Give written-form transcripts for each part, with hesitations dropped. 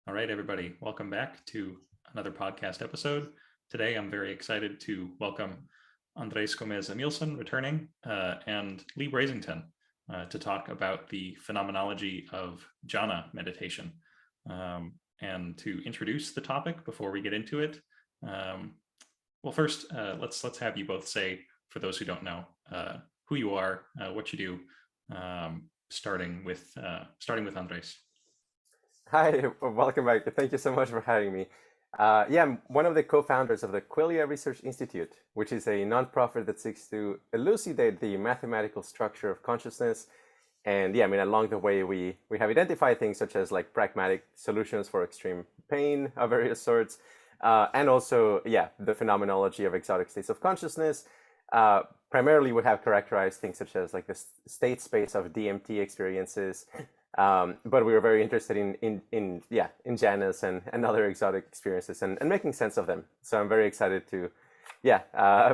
All right, everybody, welcome back to another podcast episode. Today, I'm very excited to welcome Andrés Gómez Emilsson returning and Leigh Brasington to talk about the phenomenology of jhana meditation. And to introduce the topic before we get into it, well, first, let's have you both say, for those who don't know, who you are, what you do, starting with Andrés. Hi, welcome back. Thank you so much for having me. I'm one of the co-founders of the Qualia Research Institute, which is a nonprofit that seeks to elucidate the mathematical structure of consciousness. And along the way, we have identified things such as like pragmatic solutions for extreme pain of various sorts, and also, the phenomenology of exotic states of consciousness. Primarily, we have characterized things such as like the state space of DMT experiences. But we were very interested in jhanas and other exotic experiences and making sense of them. So I'm very excited to,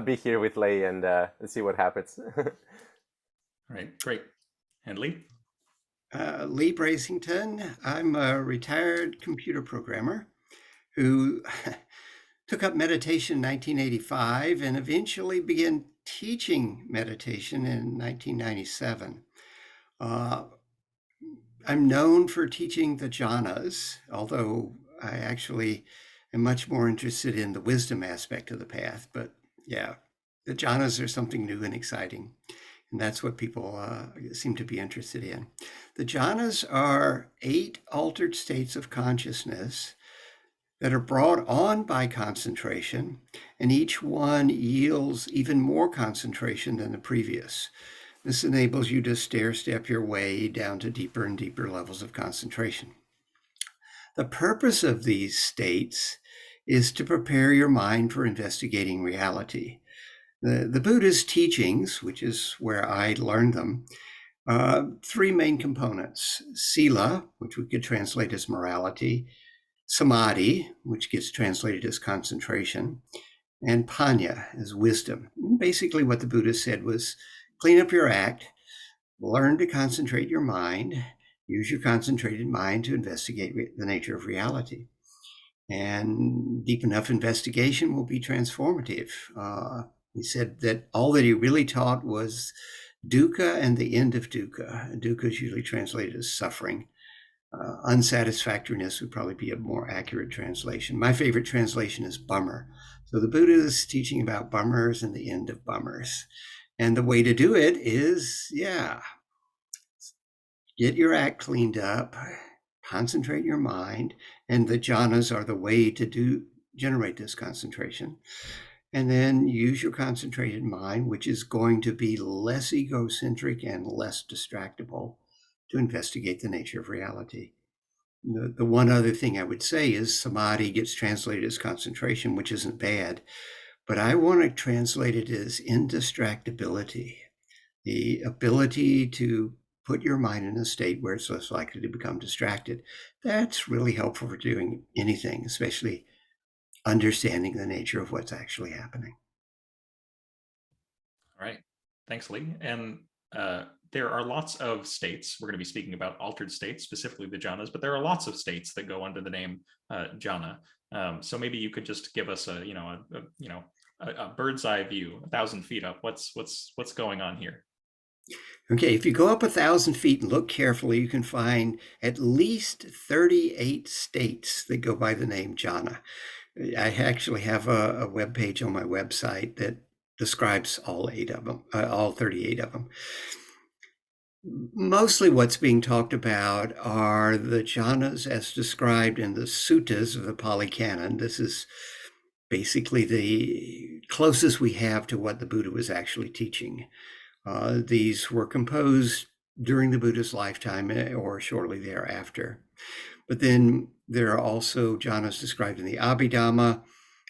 be here with Leigh and see what happens. All right, great. And Leigh? Leigh Brasington. I'm a retired computer programmer who took up meditation in 1985 and eventually began teaching meditation in 1997. I'm known for teaching the jhanas, although I actually am much more interested in the wisdom aspect of the path. But the jhanas are something new and exciting, and that's what people seem to be interested in. The jhanas are 8 altered states of consciousness that are brought on by concentration, and each one yields even more concentration than the previous. This enables you to stair-step your way down to deeper and deeper levels of concentration. The purpose of these states is to prepare your mind for investigating reality. The Buddha's teachings, which is where I learned them, 3 main components: sila, which we could translate as morality; samadhi, which gets translated as concentration; and panya, as wisdom. Basically, what the Buddha said was, clean up your act, learn to concentrate your mind, use your concentrated mind to investigate the nature of reality. And deep enough investigation will be transformative. He said that all that he really taught was dukkha and the end of dukkha. Dukkha is usually translated as suffering. Unsatisfactoriness would probably be a more accurate translation. My favorite translation is bummer. So the Buddha is teaching about bummers and the end of bummers. And the way to do it is, get your act cleaned up, concentrate your mind, and the jhanas are the way to generate this concentration. And then use your concentrated mind, which is going to be less egocentric and less distractible, to investigate the nature of reality. The one other thing I would say is samadhi gets translated as concentration, which isn't bad. But I want to translate it as indistractability, the ability to put your mind in a state where it's less likely to become distracted. That's really helpful for doing anything, especially understanding the nature of what's actually happening. All right, thanks, Leigh. And there are lots of states. We're going to be speaking about altered states, specifically the jhanas, but there are lots of states that go under the name jhana. So maybe you could just give us a bird's eye view, 1,000 feet up. What's going on here? Okay, if you go up 1,000 feet and look carefully, you can find at least 38 states that go by the name jhana. I actually have a web page on my website that describes all 38 of them. Mostly what's being talked about are the jhanas as described in the suttas of the Pali Canon. This is basically the closest we have to what the Buddha was actually teaching. These were composed during the Buddha's lifetime or shortly thereafter. But then there are also jhanas described in the Abhidhamma,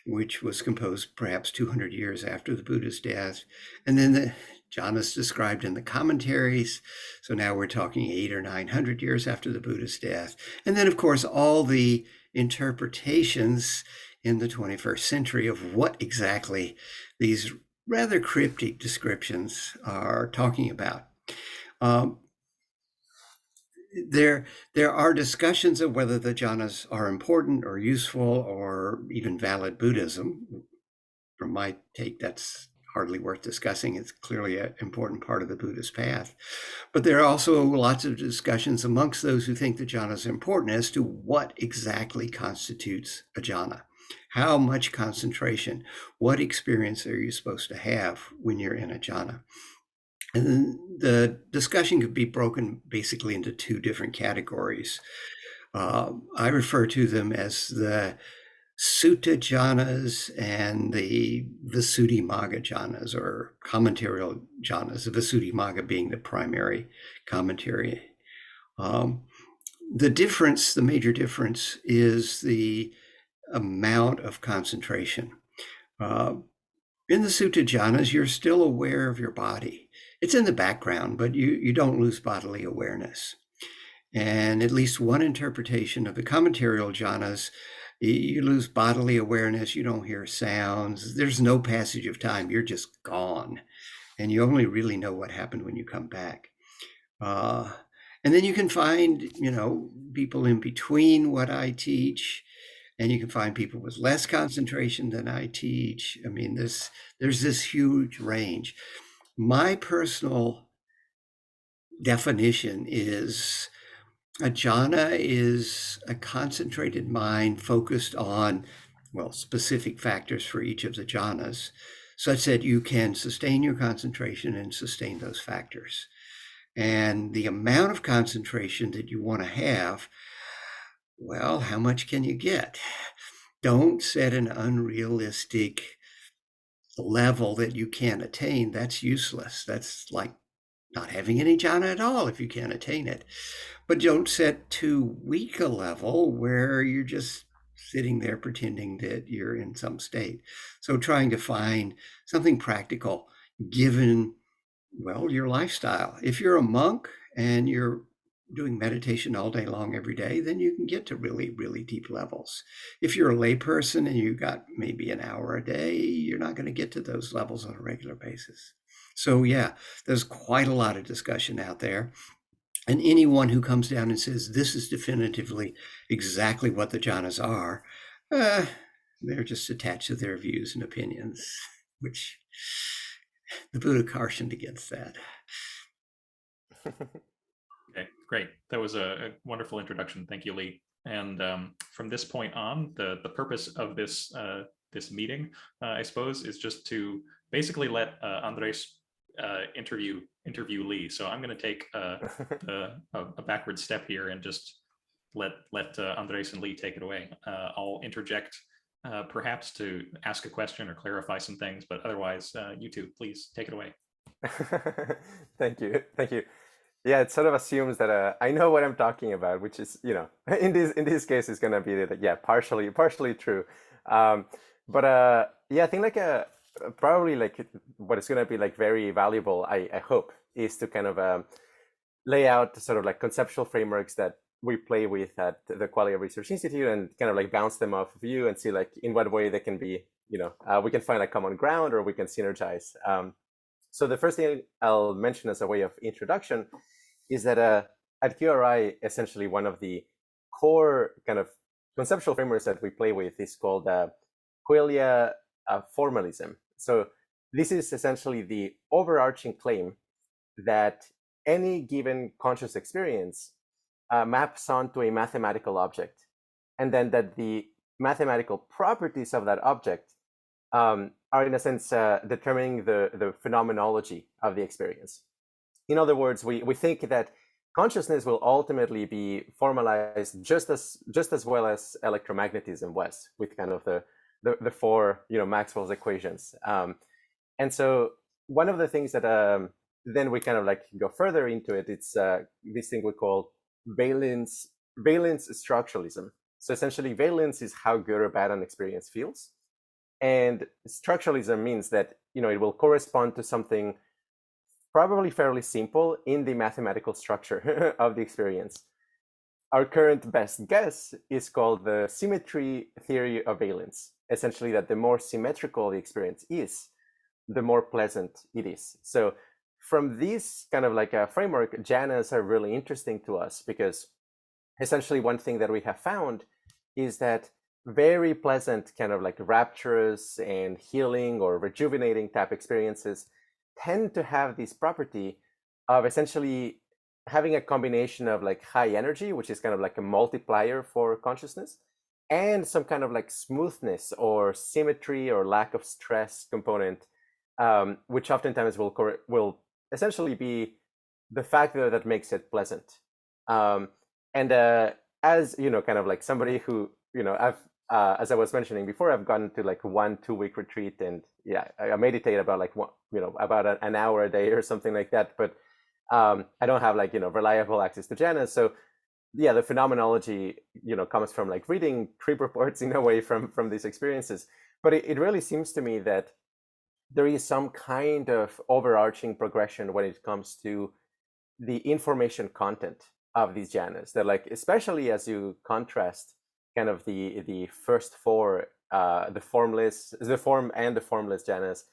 which was composed perhaps 200 years after the Buddha's death. And then the jhanas described in the commentaries. So now we're talking 800 or 900 years after the Buddha's death. And then, of course, all the interpretations in the 21st century of what exactly these rather cryptic descriptions are talking about. there are discussions of whether the jhanas are important or useful or even valid Buddhism. From my take, that's hardly worth discussing. It's clearly an important part of the Buddhist path. But there are also lots of discussions amongst those who think the jhanas are important as to what exactly constitutes a jhana. How much concentration, what experience are you supposed to have when you're in a jhana? And the discussion could be broken basically into two different categories. I refer to them as the Sutta jhanas and the Visuddhimagga jhanas, or commentarial jhanas, the Visuddhimagga being the primary commentary. The major difference is the amount of concentration. In the Sutta jhanas, you're still aware of your body. It's in the background, but you don't lose bodily awareness. And at least one interpretation of the commentarial jhanas, you lose bodily awareness, you don't hear sounds, there's no passage of time, you're just gone. And you only really know what happened when you come back. And then you can find, people in between what I teach, and you can find people with less concentration than I teach. I mean, there's this huge range. My personal definition is a jhana is a concentrated mind focused on, specific factors for each of the jhanas, such that you can sustain your concentration and sustain those factors. And the amount of concentration that you want to have, how much can you get? Don't set an unrealistic level that you can't attain. That's useless. That's like not having any jhana at all if you can't attain it. But don't set too weak a level where you're just sitting there pretending that you're in some state. So trying to find something practical given, your lifestyle. If you're a monk and you're doing meditation all day long every day, then you can get to really, really deep levels. If you're a layperson and you got maybe an hour a day, you're not going to get to those levels on a regular basis. So there's quite a lot of discussion out there. And anyone who comes down and says, this is definitively exactly what the jhanas are, they're just attached to their views and opinions, which the Buddha cautioned against that. Okay, great. That was a wonderful introduction. Thank you, Leigh. And from this point on, the purpose of this this meeting, I suppose, is just to basically let Andrés interview Leigh. So I'm going to take a backward step here and just let Andrés and Leigh take it away. I'll interject perhaps to ask a question or clarify some things, but otherwise, you two, please take it away. Thank you. Yeah, it sort of assumes that I know what I'm talking about, which is, in this case, is going to be partially true. But I think probably what is going to be very valuable, I hope, is to kind of lay out sort of conceptual frameworks that we play with at the Qualia Research Institute and kind of bounce them off of you and see in what way they can be, we can find a common ground or we can synergize. So the first thing I'll mention as a way of introduction is that at QRI, essentially one of the core kind of conceptual frameworks that we play with is called Qualia formalism. So this is essentially the overarching claim that any given conscious experience maps onto a mathematical object, and then that the mathematical properties of that object are in a sense determining the phenomenology of the experience. In other words, we think that consciousness will ultimately be formalized just as well as electromagnetism was, with kind of the four Maxwell's equations. And so one of the things that then we kind of go further into it, it's this thing we call valence structuralism. So essentially, valence is how good or bad an experience feels, and structuralism means that it will correspond to something probably fairly simple in the mathematical structure of the experience. Our current best guess is called the symmetry theory of valence. Essentially, that the more symmetrical the experience is, the more pleasant it is. So from this kind of like a framework, jhanas are really interesting to us because essentially one thing that we have found is that very pleasant kind of like rapturous and healing or rejuvenating type experiences tend to have this property of essentially having a combination of like high energy, which is kind of like a multiplier for consciousness, and some kind of like smoothness or symmetry or lack of stress component, which oftentimes will essentially be the factor that makes it pleasant. And as you know, kind of like somebody who, you know, I've as I was mentioning before, I've gone to like 1-2 week retreat, and yeah, I meditate about like about an hour a day or something like that. But I don't have like reliable access to jhanas, so yeah, the phenomenology comes from like reading trip reports in a way from these experiences. But it really seems to me that there is some kind of overarching progression when it comes to the information content of these jhanas. That like, especially as you contrast kind of the first four, the form and the formless jhanas,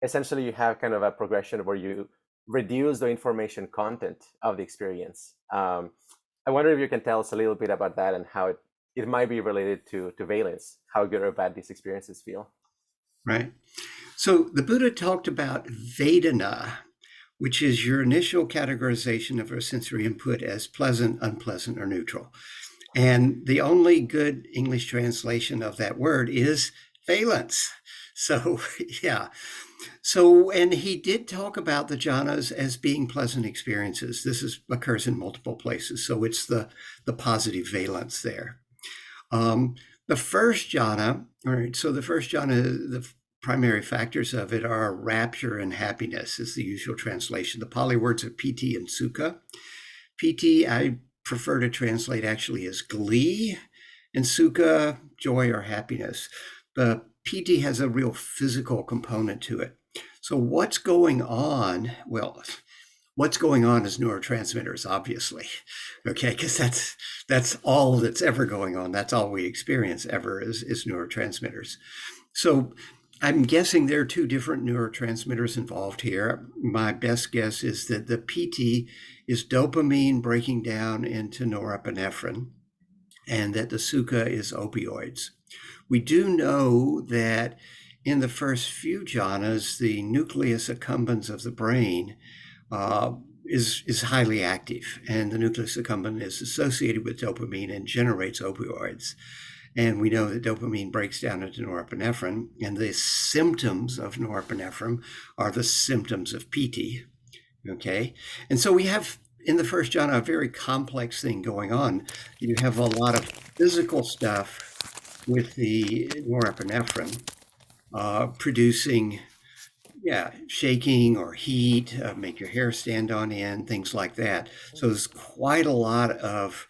essentially you have kind of a progression where you reduce the information content of the experience. I wonder if you can tell us a little bit about that and how it might be related to valence, how good or bad these experiences feel. Right. So the Buddha talked about Vedana, which is your initial categorization of a sensory input as pleasant, unpleasant, or neutral. And the only good English translation of that word is valence. So, yeah. So, and he did talk about the jhanas as being pleasant experiences. This occurs in multiple places. So it's the positive valence there. The first jhana, all right, so the first jhana, the primary factors of it are rapture and happiness is the usual translation. The Pali words are piti and sukha. Piti, I prefer to translate actually as glee, and sukha, joy or happiness. The piti has a real physical component to it. So what's going on? Well, what's going on is neurotransmitters, obviously, okay, because that's all that's ever going on. That's all we experience ever is neurotransmitters. So I'm guessing there are two different neurotransmitters involved here. My best guess is that the PT is dopamine breaking down into norepinephrine, and that the sukha is opioids. We do know that in the first few jhanas, the nucleus accumbens of the brain is highly active, and the nucleus accumbens is associated with dopamine and generates opioids. And we know that dopamine breaks down into norepinephrine, and the symptoms of norepinephrine are the symptoms of PT, okay? And so we have, in the first jhana, a very complex thing going on. You have a lot of physical stuff with the norepinephrine producing, shaking or heat, make your hair stand on end, things like that. So there's quite a lot of,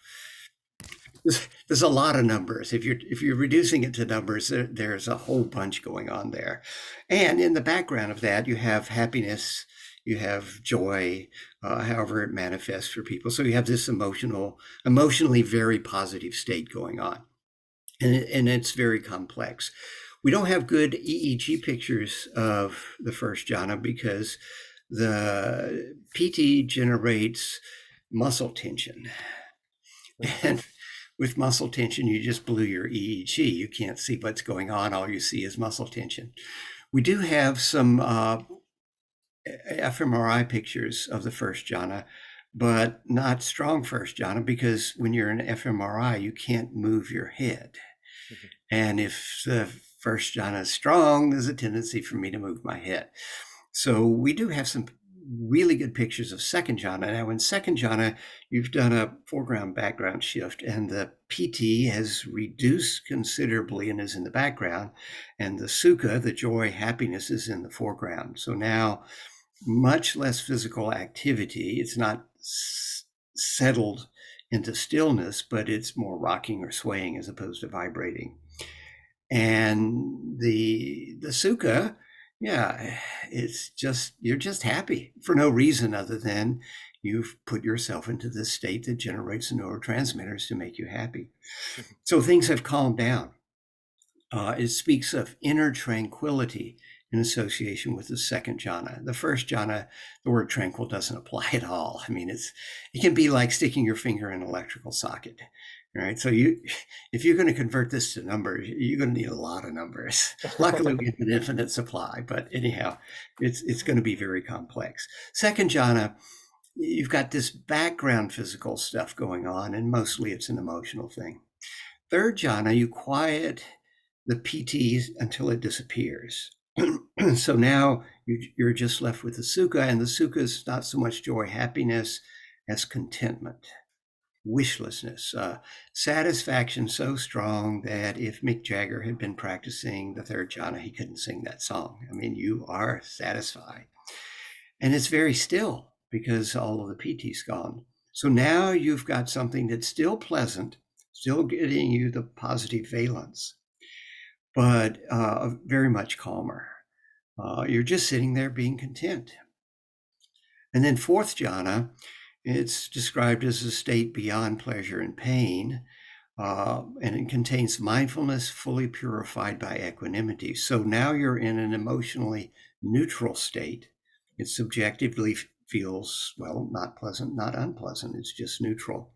there's a lot of numbers. If you're reducing it to numbers, there's a whole bunch going on there. And in the background of that, you have happiness, you have joy, however it manifests for people. So you have this emotionally very positive state going on. And it's very complex. We don't have good EEG pictures of the first jhana because the PT generates muscle tension. And with muscle tension, you just blew your EEG. You can't see what's going on. All you see is muscle tension. We do have some fMRI pictures of the first jhana, but not strong first jhana, because when you're in fMRI, you can't move your head. Mm-hmm. And if the first jhana is strong, there's a tendency for me to move my head. So we do have some really good pictures of second jhana. Now in second jhana, you've done a foreground background shift, and the PT has reduced considerably and is in the background, and the sukha, the joy, happiness, is in the foreground. So now much less physical activity. It's not settled into stillness, but it's more rocking or swaying as opposed to vibrating. And the sukha, it's just, you're just happy for no reason other than you've put yourself into this state that generates neurotransmitters to make you happy. So things have calmed down. It speaks of inner tranquility in association with the second jhana. The first jhana, the word tranquil doesn't apply at all. I mean, it can be like sticking your finger in an electrical socket. Right. So if you're going to convert this to numbers, you're going to need a lot of numbers. Luckily, we have an infinite supply, but anyhow, it's going to be very complex. Second jhana, you've got this background physical stuff going on, and mostly it's an emotional thing. Third jhana, you quiet the PT until it disappears. So now you're just left with the sukha, and the sukha is not so much joy, happiness as contentment. Wishlessness, satisfaction so strong that if Mick Jagger had been practicing the third jhana, he couldn't sing that song. I mean, you are satisfied. And it's very still because all of the PT's gone. So now you've got something that's still pleasant, still getting you the positive valence, but very much calmer. You're just sitting there being content. And then fourth jhana, it's described as a state beyond pleasure and pain, and it contains mindfulness fully purified by equanimity. So now you're in an emotionally neutral state. It subjectively feels, well, not pleasant, not unpleasant. It's just neutral.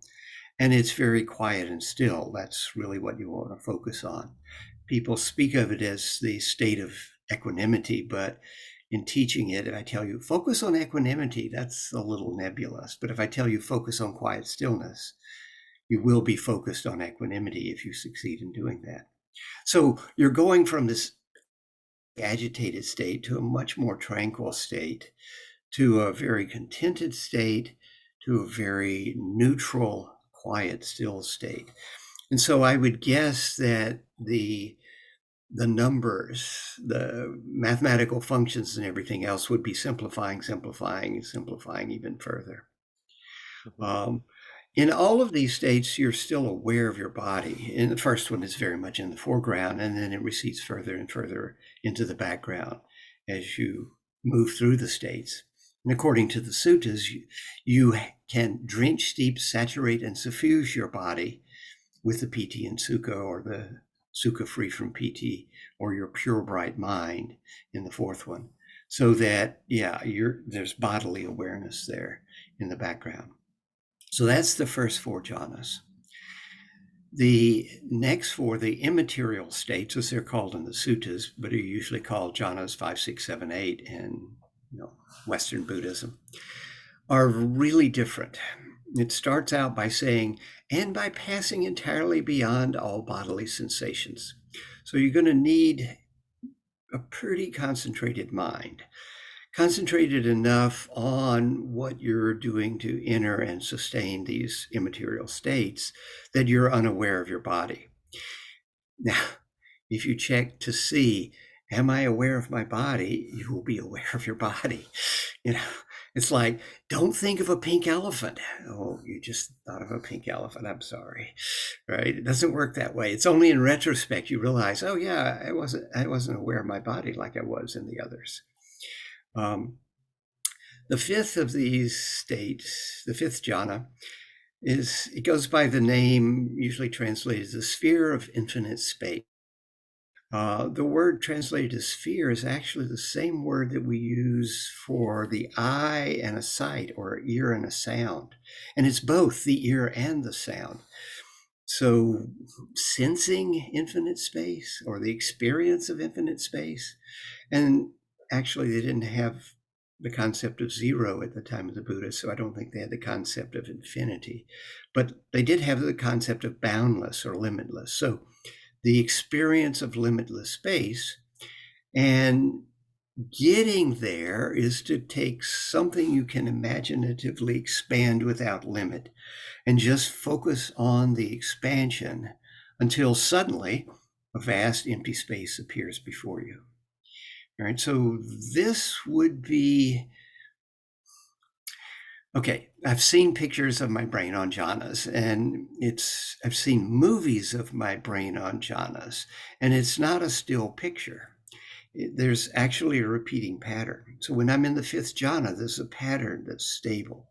And it's very quiet and still. That's really what you want to focus on. People speak of it as the state of equanimity, but in teaching it, if I tell you, focus on equanimity, that's a little nebulous. But if I tell you, focus on quiet stillness, you will be focused on equanimity if you succeed in doing that. So you're going from this agitated state to a much more tranquil state, to a very contented state, to a very neutral, quiet, still state. And so I would guess that the numbers, the mathematical functions and everything else would be simplifying even further. In all of these states, you're still aware of your body. And the first one is very much in the foreground, and then it recedes further and further into the background as you move through the states. And according to the suttas, you can drench, steep, saturate, and suffuse your body with the PT and sukha, or the sukha free from PT, or your pure bright mind in the fourth one, so that, there's bodily awareness there in the background. So that's the first four jhanas. The next four, the immaterial states, as they're called in the suttas, but are usually called jhanas 5, 6, 7, 8 in Western Buddhism, are really different. It starts out by saying, and by passing entirely beyond all bodily sensations. So you're going to need a pretty concentrated mind, concentrated enough on what you're doing to enter and sustain these immaterial states that you're unaware of your body. Now, if you check to see, am I aware of my body? You will be aware of your body. It's like, don't think of a pink elephant. Oh, you just thought of a pink elephant. I'm sorry, right? It doesn't work that way. It's only in retrospect you realize, oh yeah, I wasn't aware of my body like I was in the others. The fifth of these states, the fifth jhana, it goes by the name usually translated as the sphere of infinite space. The word translated as sphere is actually the same word that we use for the eye and a sight, or ear and a sound. And it's both the ear and the sound. So sensing infinite space, or the experience of infinite space. And actually they didn't have the concept of zero at the time of the Buddha, so I don't think they had the concept of infinity. But they did have the concept of boundless or limitless. So the experience of limitless space, and getting there is to take something you can imaginatively expand without limit and just focus on the expansion until suddenly a vast empty space appears before you. All right, so this would be, okay, I've seen pictures of my brain on jhanas, and I've seen movies of my brain on jhanas, and it's not a still picture. There's actually a repeating pattern. So when I'm in the fifth jhana, there's a pattern that's stable.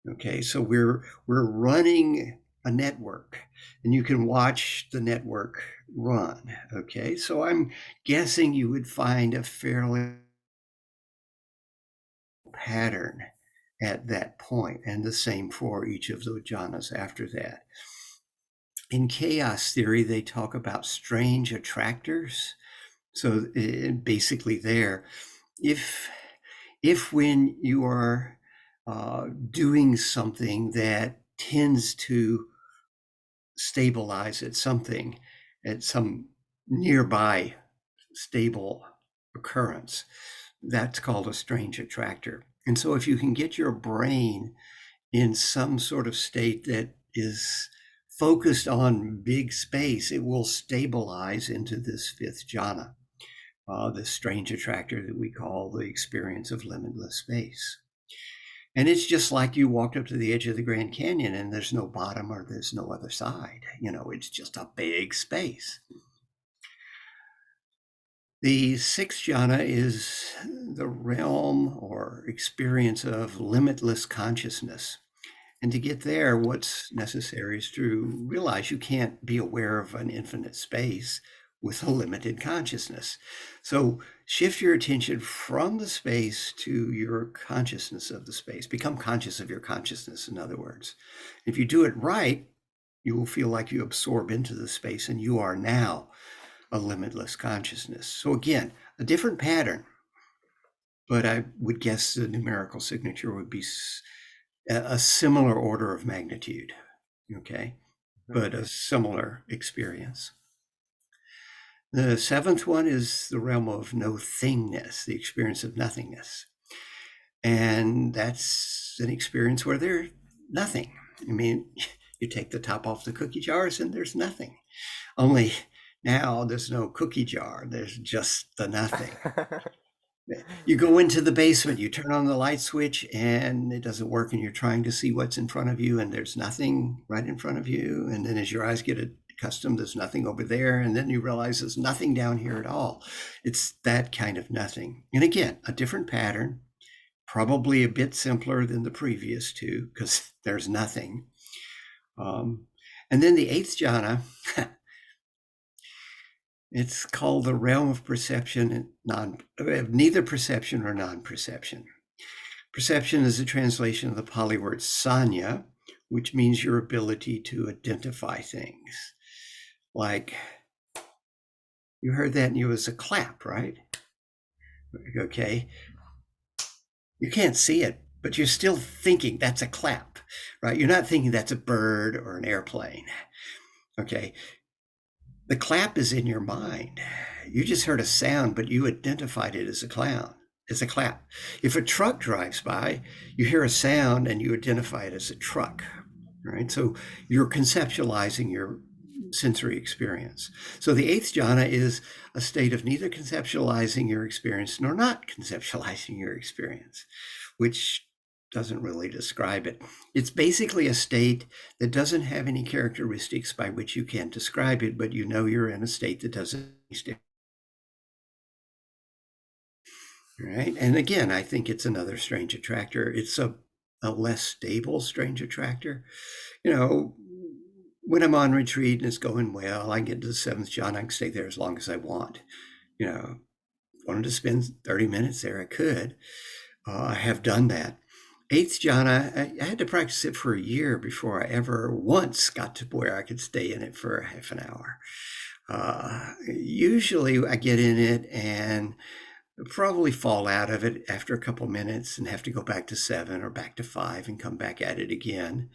Okay, so we're running a network, and you can watch the network run. Okay, so I'm guessing you would find a fairly pattern at that point, and the same for each of the jhanas after that. In chaos theory, they talk about strange attractors. So basically there, if when you are doing something that tends to stabilize at something, at some nearby stable occurrence, that's called a strange attractor. And so if you can get your brain in some sort of state that is focused on big space, it will stabilize into this fifth jhana, this strange attractor that we call the experience of limitless space. And it's just like you walked up to the edge of the Grand Canyon and there's no bottom or there's no other side. You know, it's just a big space. The sixth jhana is the realm or experience of limitless consciousness. And to get there, what's necessary is to realize you can't be aware of an infinite space with a limited consciousness. So shift your attention from the space to your consciousness of the space. Become conscious of your consciousness, in other words. If you do it right, you will feel like you absorb into the space and you are now a limitless consciousness. So again, a different pattern, but I would guess the numerical signature would be a similar order of magnitude, okay? But a similar experience. The seventh one is the realm of no thingness, the experience of nothingness. And that's an experience where there's nothing. I mean, you take the top off the cookie jars and there's nothing. Only now there's no cookie jar, there's just the nothing. You go into the basement, you turn on the light switch and it doesn't work and you're trying to see what's in front of you and there's nothing right in front of you. And then as your eyes get accustomed, there's nothing over there. And then you realize there's nothing down here at all. It's that kind of nothing. And again, a different pattern, probably a bit simpler than the previous two because there's nothing. And then the eighth jhana, it's called the realm of perception, neither perception or non-perception. Perception is a translation of the Pali word sanya, which means your ability to identify things. Like, you heard that and it was a clap, right? Okay. You can't see it, but you're still thinking that's a clap, right? You're not thinking that's a bird or an airplane. Okay. The clap is in your mind. You just heard a sound, but you identified it as a clap. If a truck drives by, you hear a sound and you identify it as a truck, right? So you're conceptualizing your sensory experience. So the eighth jhana is a state of neither conceptualizing your experience nor not conceptualizing your experience, which doesn't really describe it. It's basically a state that doesn't have any characteristics by which you can describe it, but you know you're in a state that doesn't exist. Right? And again, I think it's another strange attractor. It's a less stable strange attractor. You know, when I'm on retreat and it's going well, I get to the seventh jhana, I can stay there as long as I want. You know, wanted to spend 30 minutes there, I could. I have done that. Eighth jhana, I had to practice it for a year before I ever once got to where I could stay in it for half an hour. Usually I get in it and probably fall out of it after a couple minutes and have to go back to 7 or back to 5 and come back at it again.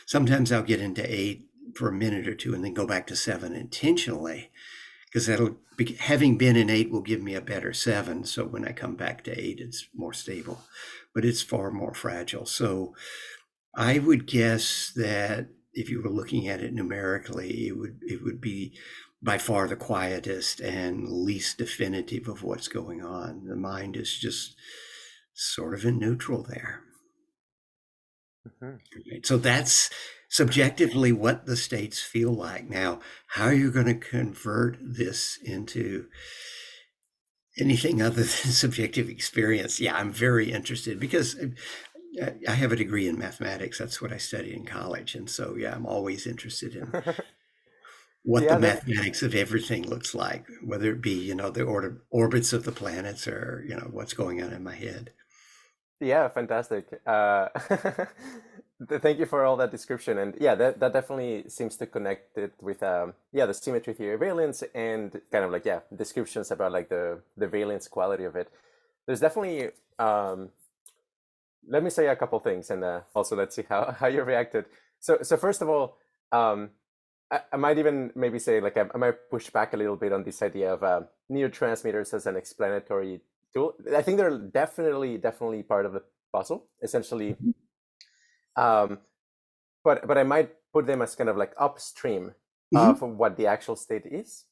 Sometimes I'll get into 8 for a minute or two and then go back to 7 intentionally, because having been in 8 will give me a better 7. So when I come back to 8, it's more stable, but it's far more fragile. So I would guess that if you were looking at it numerically, it would be by far the quietest and least definitive of what's going on. The mind is just sort of in neutral there. So that's subjectively what the states feel like. Now, how are you going to convert this into anything other than subjective experience? Yeah, I'm very interested, because I have a degree in mathematics. That's what I studied in college. And so, yeah, I'm always interested in what the Yeah, mathematics of everything looks like, whether it be, the orbits of the planets or, what's going on in my head. yeah, fantastic. Thank you for all that description. And yeah, that definitely seems to connect it with yeah, the symmetry theory of valence and kind of like, yeah, descriptions about like the valence quality of it. There's definitely let me say a couple things and also let's see how you reacted. So first of all, I might even maybe say like I might push back a little bit on this idea of neurotransmitters as an explanatory tool. I think they're definitely part of the puzzle, essentially. Um, but I might put them as kind of like upstream of what the actual state is.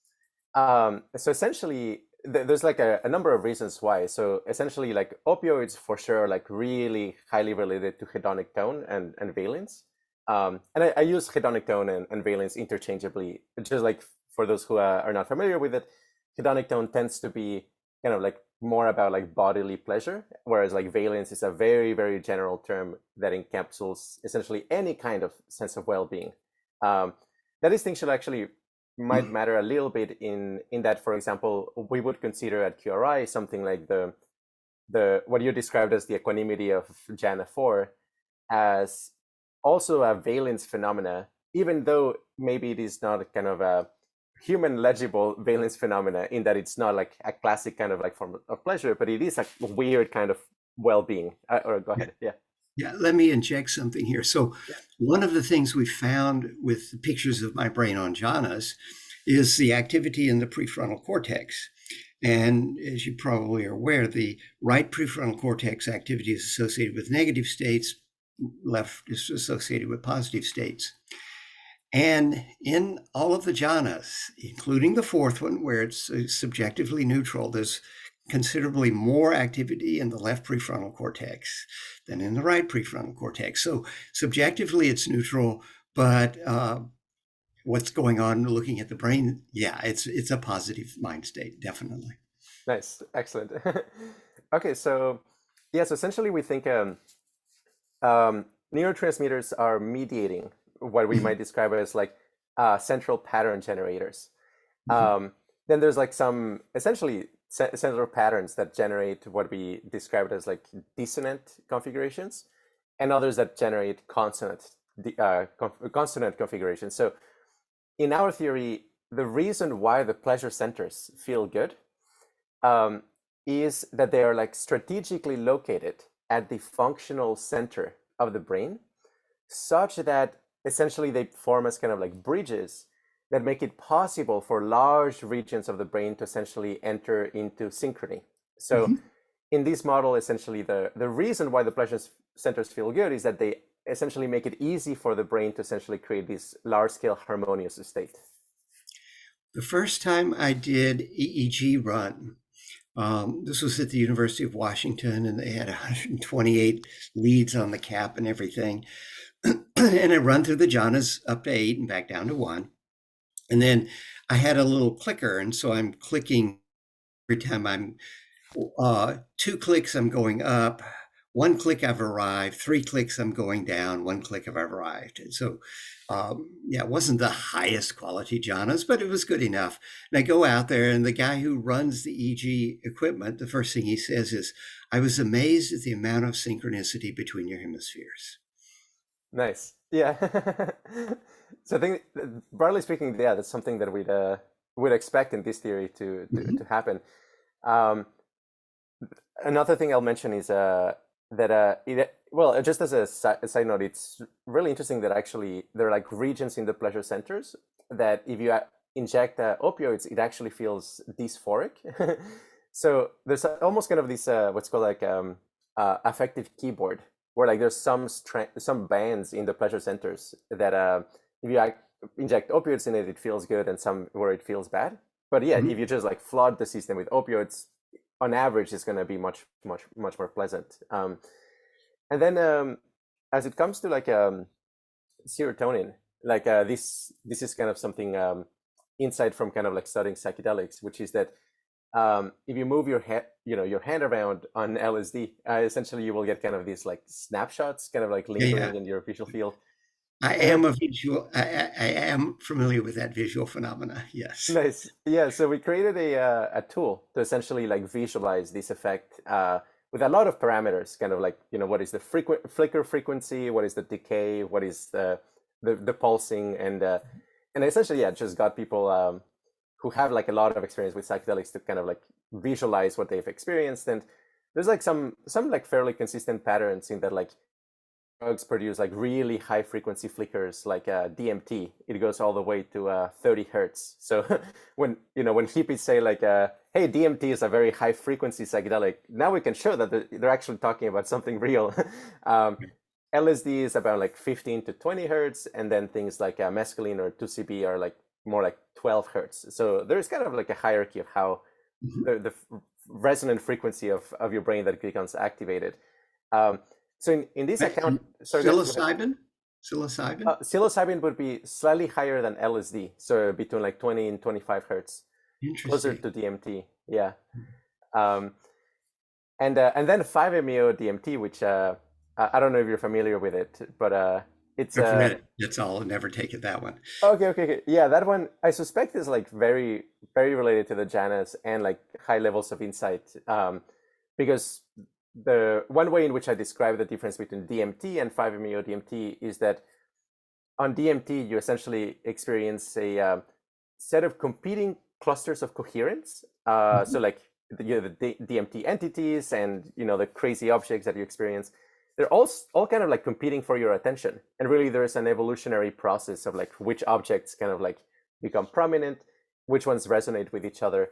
So essentially, there's like a number of reasons why. So essentially, like opioids for sure, like really highly related to hedonic tone and valence. And I use hedonic tone and valence interchangeably, just like for those who are not familiar with it. Hedonic tone tends to be kind of like more about like bodily pleasure, whereas like valence is a very general term that encapsulates essentially any kind of sense of well-being. That distinction actually might matter a little bit in that, for example, we would consider at QRI something like the what you described as the equanimity of Jhāna 4 as also a valence phenomena, even though maybe it is not a kind of a human legible valence phenomena in that it's not like a classic kind of like form of pleasure, but it is a weird kind of well-being. Or go ahead. Yeah. Yeah, let me inject something here. So, one of the things we found with the pictures of my brain on jhanas is the activity in the prefrontal cortex. And as you probably are aware, the right prefrontal cortex activity is associated with negative states, left is associated with positive states. And in all of the jhanas, including the fourth one, where it's subjectively neutral, there's considerably more activity in the left prefrontal cortex than in the right prefrontal cortex. So subjectively, it's neutral, but what's going on looking at the brain, yeah, it's a positive mind state, definitely. Nice, excellent. Okay, so yeah, so essentially we think neurotransmitters are mediating what we might describe as like central pattern generators. Then there's like some essentially central patterns that generate what we described as like dissonant configurations, and others that generate consonant configurations. So in our theory, the reason why the pleasure centers feel good is that they are like strategically located at the functional center of the brain, such that essentially they form as kind of like bridges that make it possible for large regions of the brain to essentially enter into synchrony. So in this model, essentially the reason why the pleasure centers feel good is that they essentially make it easy for the brain to essentially create this large-scale harmonious state. The first time I did EEG run, this was at the University of Washington, and they had 128 leads on the cap and everything. And I run through the jhanas up to 8 and back down to 1. And then I had a little clicker, and so I'm clicking every time I'm 2 clicks, I'm going up. 1 click, I've arrived. 3 clicks, I'm going down. 1 click, I've arrived. And so, yeah, it wasn't the highest quality jhanas, but it was good enough. And I go out there, and the guy who runs the EEG equipment, the first thing he says is, "I was amazed at the amount of synchronicity between your hemispheres." Nice. Yeah. So I think, broadly speaking, yeah, that's something that we'd expect in this theory to happen. Another thing I'll mention is well, just as a side note, it's really interesting that actually there are like regions in the pleasure centers that if you inject opioids, it actually feels dysphoric. So there's almost kind of this what's called like affective keyboard, where like there's some bands in the pleasure centers that if you inject opioids in it, it feels good, and some where it feels bad. But yeah, if you just like flood the system with opioids, on average, it's going to be much more pleasant. And then as it comes to like serotonin, like this is kind of something insight from kind of like studying psychedelics, which is that if you move your head, your hand around on LSD, essentially you will get kind of these like snapshots, kind of like lingering in your visual field. I And am then a visual. I am familiar with that visual phenomena. Yes. nice, yeah. So we created a tool to essentially like visualize this effect with a lot of parameters, kind of like what is the flicker frequency, what is the decay, what is the pulsing, and essentially just got people who have like a lot of experience with psychedelics to kind of like visualize what they've experienced. And there's like some like fairly consistent patterns in that, like drugs produce like really high frequency flickers, like DMT. It goes all the way to 30 hertz. So when hippies say like, "Hey, DMT is a very high frequency psychedelic," now we can show that they're actually talking about something real. LSD is about like 15 to 20 hertz, and then things like mescaline or 2CB are like more like 12 hertz. So there's kind of like a hierarchy of how the resonant frequency of your brain that becomes activated. So in this account, sorry, Psilocybin? Psilocybin would be slightly higher than LSD, so between like 20 and 25 hertz, closer Interesting. to DMT. Yeah. And then 5-MeO DMT, which I don't know if you're familiar with it, but it's I've read it. That's all. I've never taken that one. okay. Yeah, that one I suspect is like very, very related to the jhanas and like high levels of insight, because the one way in which I describe the difference between DMT and 5-MeO DMT is that on DMT you essentially experience a set of competing clusters of coherence. So like the DMT entities and the crazy objects that you experience, they're all kind of like competing for your attention. And really there's an evolutionary process of like which objects kind of like become prominent, which ones resonate with each other.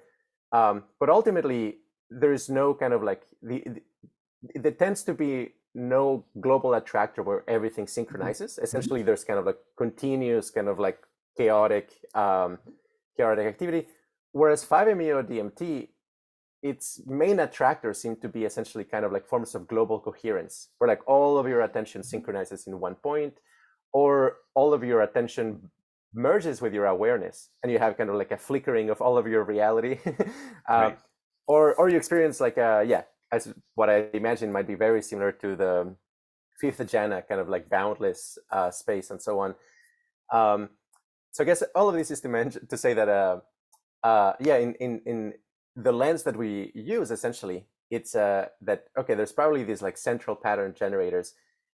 But ultimately there is no kind of like there tends to be no global attractor where everything synchronizes. Essentially there's kind of like continuous kind of like chaotic activity, whereas 5-MeO DMT, its main attractors seem to be essentially kind of like forms of global coherence, where like all of your attention synchronizes in one point, or all of your attention merges with your awareness, and you have kind of like a flickering of all of your reality. Right. Or you experience like as what I imagine might be very similar to the fifth jhana, kind of like boundless space and so on. So I guess all of this is to say that in the lens that we use, essentially, it's that okay, there's probably these like central pattern generators,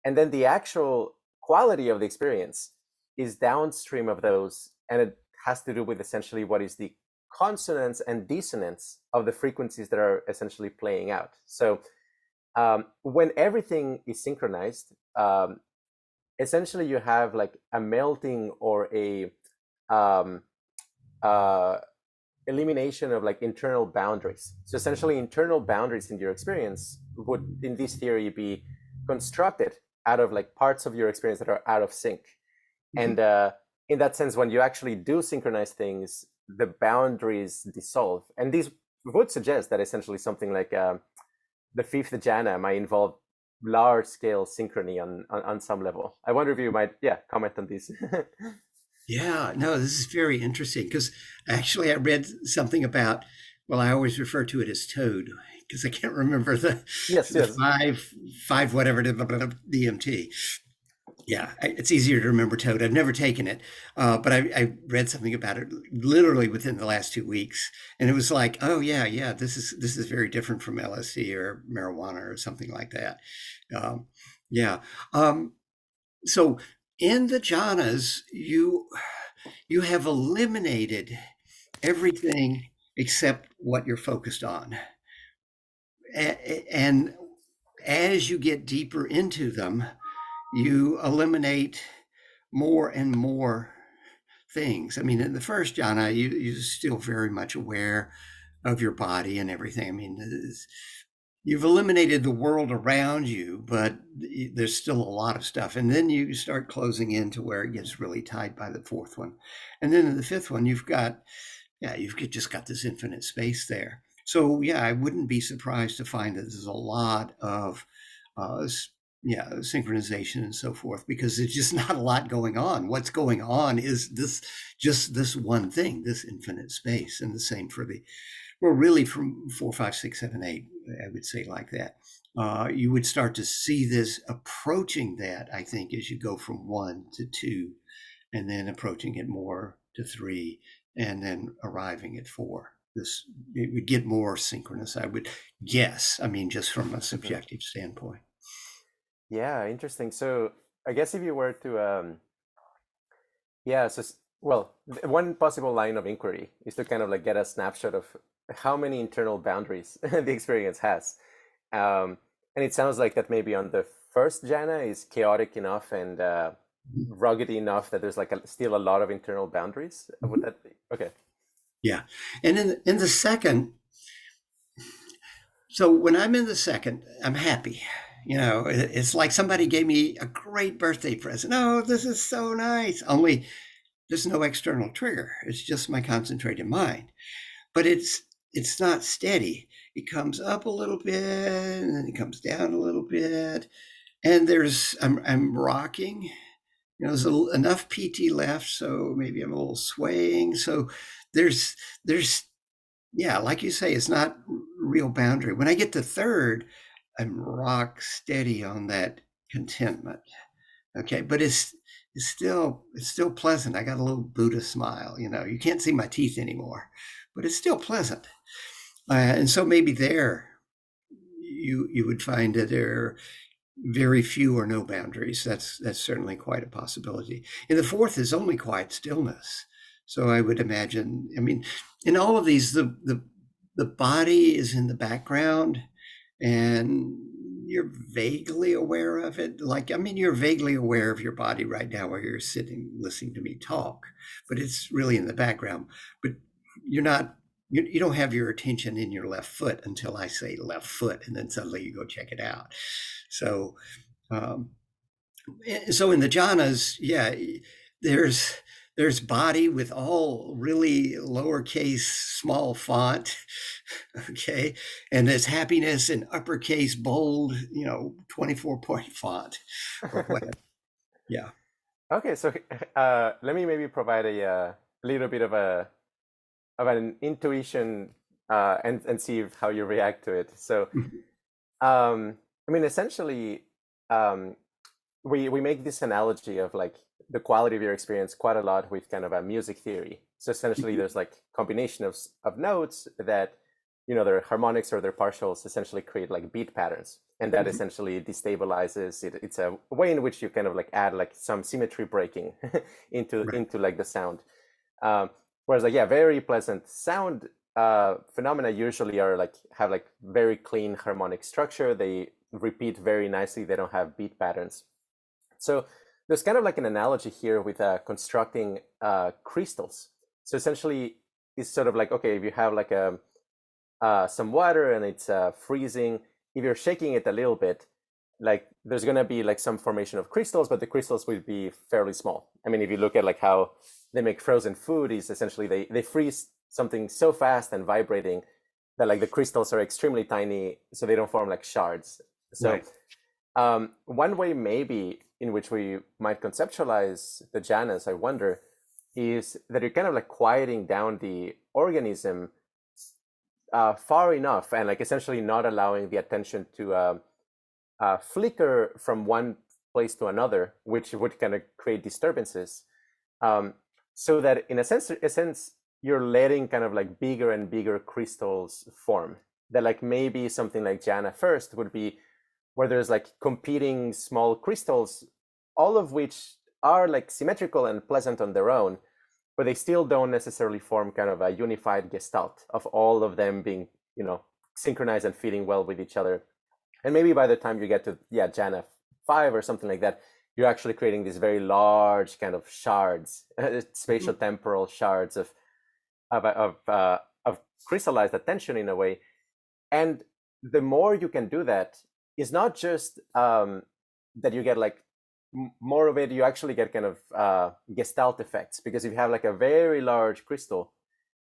and then the actual quality of the experience is downstream of those, and it has to do with essentially what is the consonance and dissonance of the frequencies that are essentially playing out. So when everything is synchronized, essentially you have like a melting or a elimination of like internal boundaries. So essentially internal boundaries in your experience would, in this theory, be constructed out of like parts of your experience that are out of sync. And in that sense, when you actually do synchronize things, the boundaries dissolve. And this would suggest that essentially something like the fifth jhana might involve large scale synchrony on some level. I wonder if you might comment on this. Yeah, no, this is very interesting because actually I read something about, well, I always refer to it as toad because I can't remember the yes. five whatever DMT. Yeah, it's easier to remember toad. I've never taken it, but I read something about it literally within the last 2 weeks, and it was like, oh yeah, this is very different from LSD or marijuana or something like that. So in the jhanas, you have eliminated everything except what you're focused on, and as you get deeper into them, you eliminate more and more things. I mean, in the first jhana, you're still very much aware of your body and everything. I mean, you've eliminated the world around you, but there's still a lot of stuff. And then you start closing into where it gets really tight by the fourth one. And then in the fifth one, you've just got this infinite space there. So yeah, I wouldn't be surprised to find that there's a lot of synchronization and so forth, because there's just not a lot going on. What's going on is this one thing, this infinite space. And the same for the Well, really from 4, 5, 6, 7, 8, I would say like that. You would start to see this approaching that, I think, as you go from 1 to 2, and then approaching it more to 3, and then arriving at 4. It would get more synchronous, I would guess. I mean, just from a subjective standpoint. Yeah, interesting. So I guess if you were to, well, one possible line of inquiry is to kind of like get a snapshot of how many internal boundaries the experience has. And it sounds like that maybe on the first jhana is chaotic enough and rugged enough that there's like still a lot of internal boundaries. Would that be? Okay. Yeah. And in the second, so when I'm in the second, I'm happy. It's like somebody gave me a great birthday present. Oh, this is so nice. Only there's no external trigger. It's just my concentrated mind. But it's not steady. It comes up a little bit and then it comes down a little bit. And I'm rocking. There's enough PT left, so maybe I'm a little swaying. So there's yeah, like you say, it's not real boundary. When I get to third, I'm rock steady on that contentment. Okay, but it's still pleasant. I got a little Buddha smile. You can't see my teeth anymore, but it's still pleasant. And so maybe there you would find that there are very few or no boundaries. That's certainly quite a possibility. And the fourth is only quiet stillness. So I would imagine, I mean, in all of these, the body is in the background and you're vaguely aware of it. You're vaguely aware of your body right now while you're sitting listening to me talk, but it's really in the background. But you're not, you don't have your attention in your left foot until I say left foot, and then suddenly you go check it out. So, so in the jhanas, yeah, there's body with all really lowercase small font, okay, and there's happiness in uppercase bold, 24-point font or whatever. Yeah. Okay, so let me maybe provide a little bit of an intuition and see how you react to it. So, I mean, essentially, we make this analogy of like the quality of your experience quite a lot with kind of a music theory. So essentially, there's like combination of notes that their harmonics or their partials essentially create like beat patterns, and that essentially destabilizes it. It's a way in which you kind of like add like some symmetry breaking into like the sound. Whereas like very pleasant sound phenomena usually are like have like very clean harmonic structure. They repeat very nicely. They don't have beat patterns. So there's kind of like an analogy here with constructing crystals. So essentially, it's sort of like, okay, if you have like some water and it's freezing, if you're shaking it a little bit, like there's going to be like some formation of crystals, but the crystals will be fairly small. I mean, if you look at like how they make frozen food, is essentially they freeze something so fast and vibrating that like the crystals are extremely tiny, so they don't form like shards. So one way maybe in which we might conceptualize the jhanas, I wonder, is that you're kind of like quieting down the organism far enough and like essentially not allowing the attention to flicker from one place to another, which would kind of create disturbances. So that in a sense, you're letting kind of like bigger and bigger crystals form. That like maybe something like jhana first would be where there's like competing small crystals, all of which are like symmetrical and pleasant on their own, but they still don't necessarily form kind of a unified gestalt of all of them being, synchronized and fitting well with each other. And maybe by the time you get to jhana 5 or something like that, you're actually creating these very large kind of shards, spatial temporal shards of crystallized attention in a way. And the more you can do that, is not just that you get like more of it, you actually get kind of gestalt effects, because if you have like a very large crystal,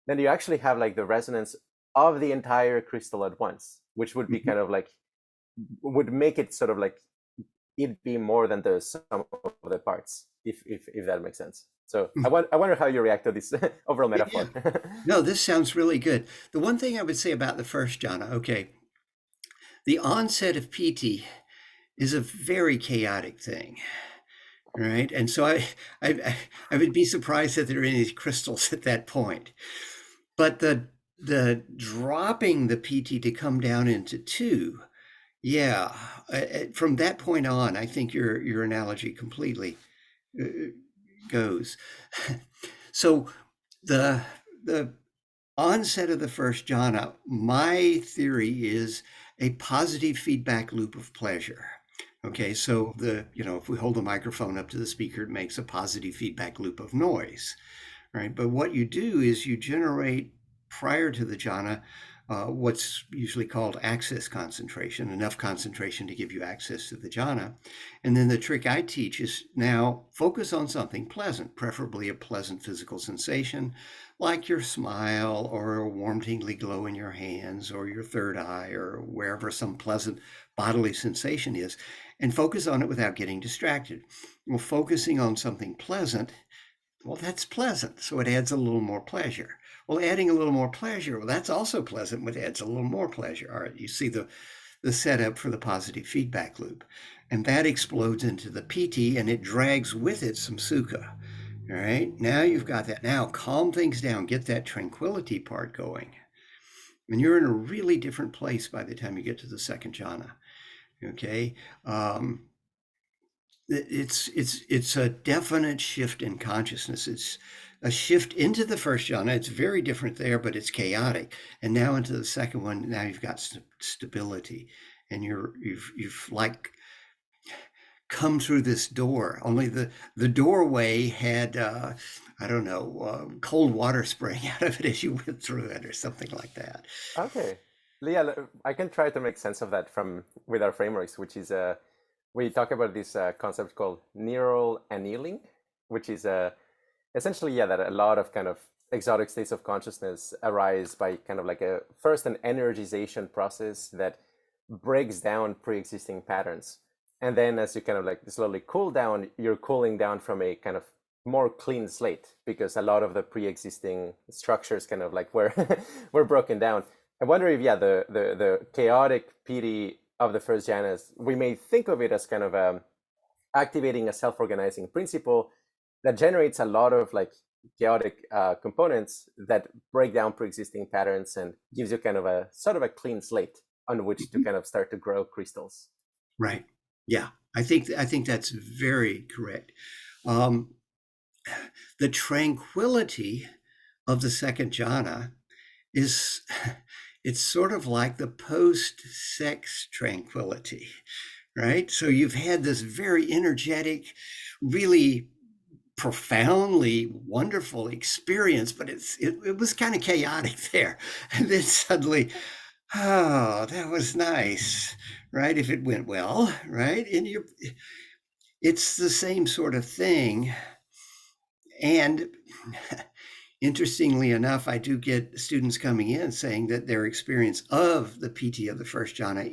then you actually have like the resonance of the entire crystal at once, which would be kind of like, would make it sort of like it be more than the sum of the parts. if that makes sense. So I wonder how you react to this overall metaphor. Yeah. No, this sounds really good. The one thing I would say about the first jhana, okay, the onset of piti is a very chaotic thing, right? And so I would be surprised that there are any crystals at that point. But the dropping the piti to come down into 2, yeah, from that point on, I think your analogy completely goes. So the onset of the first jhana, my theory is a positive feedback loop of pleasure. Okay, so if we hold the microphone up to the speaker, it makes a positive feedback loop of noise, right? But what you do is you generate prior to the jhana what's usually called access concentration, enough concentration to give you access to the jhana. And then the trick I teach is now focus on something pleasant, preferably a pleasant physical sensation, like your smile or a warm tingly glow in your hands or your third eye or wherever some pleasant bodily sensation is, and focus on it without getting distracted. Well, focusing on something pleasant, well, that's pleasant, so it adds a little more pleasure. Well, adding a little more pleasure, well, that's also pleasant, but adds a little more pleasure. All right, you see the setup for the positive feedback loop. And that explodes into the piti, and it drags with it some sukha. All right, now you've got that. Now calm things down, get that tranquility part going. And you're in a really different place by the time you get to the second jhana. Okay. It's a definite shift in consciousness. It's a shift into the first jhana. It's very different there, but it's chaotic. And now into the second one, now you've got stability, and you've like come through this door. Only the doorway had cold water spraying out of it as you went through it, or something like that. Okay, yeah, I can try to make sense of that with our frameworks, which is we talk about this concept called neural annealing, which is essentially, that a lot of kind of exotic states of consciousness arise by kind of like first an energization process that breaks down pre-existing patterns. And then as you kind of like slowly cool down, you're cooling down from a kind of more clean slate, because a lot of the pre-existing structures kind of like were broken down. I wonder if, the chaotic piti of the first jhanas, we may think of it as kind of activating a self-organizing principle that generates a lot of like chaotic components that break down pre-existing patterns and gives you kind of a sort of a clean slate on which to kind of start to grow crystals. Right. Yeah, I think that's very correct. The tranquility of the second jhana is it's sort of like the post-sex tranquility, right? So you've had this very energetic, really profoundly wonderful experience, but it was kind of chaotic there. And then suddenly, oh, that was nice, right? If it went well, right? And it's the same sort of thing. And interestingly enough, I do get students coming in saying that their experience of the piti of the first jhana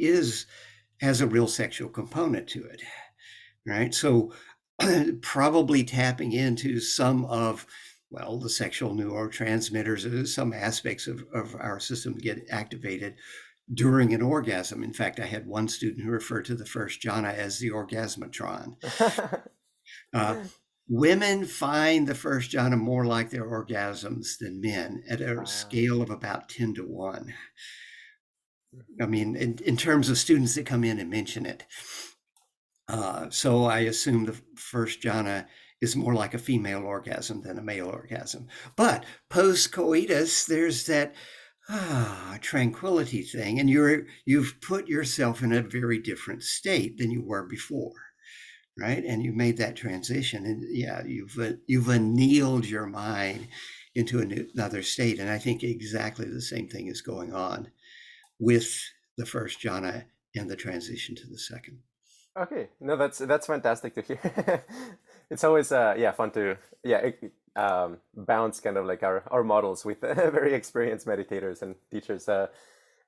has a real sexual component to it, right? So probably tapping into some of, the sexual neurotransmitters, some aspects of our system get activated during an orgasm. In fact, I had one student who referred to the first jhana as the orgasmatron. Women find the first jhana more like their orgasms than men, at a scale of about 10 to 1. I mean, in terms of students that come in and mention it. So I assume the first jhana is more like a female orgasm than a male orgasm. But post-coitus, there's that tranquility thing, and you've put yourself in a very different state than you were before. Right, and you made that transition, and you've annealed your mind into another state, and I think exactly the same thing is going on with the first jhana and the transition to the second. Okay, no, that's fantastic to hear. It's always fun to bounce kind of like our models with very experienced meditators and teachers. I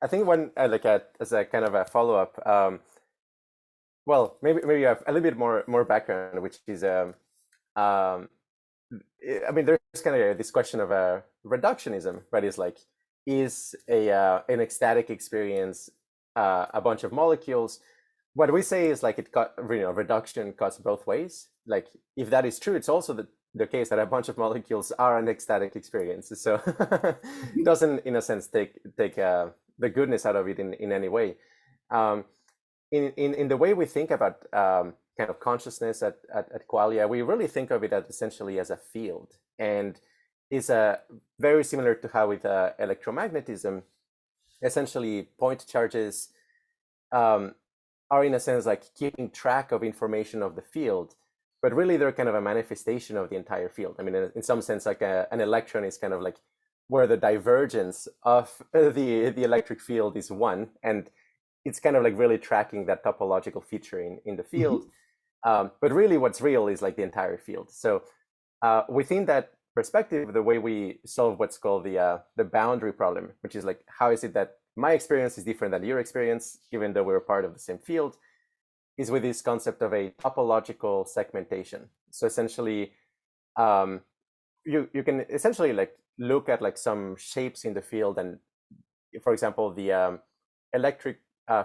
think one as a kind of a follow up. Well, maybe you have a little bit more background, which is um, I mean, there's kind of this question of reductionism, right? Is like, is an ecstatic experience a bunch of molecules? What we say is like reduction cuts both ways. Like, if that is true, it's also the case that a bunch of molecules are an ecstatic experience. So it doesn't, in a sense, take the goodness out of it in any way. Um, in the way we think about kind of consciousness at Qualia, we really think of it as essentially as a field, and is very similar to how with electromagnetism, essentially point charges are in a sense like keeping track of information of the field, but really they're kind of a manifestation of the entire field. I mean, in some sense, like an electron is kind of like where the divergence of the electric field is one, and it's kind of like really tracking that topological feature in the field. But really what's real is like the entire field. So within that perspective, the way we solve what's called the boundary problem, which is like, how is it that my experience is different than your experience, even though we're part of the same field, is with this concept of a topological segmentation. So essentially, you can essentially like look at like some shapes in the field, and for example, the electric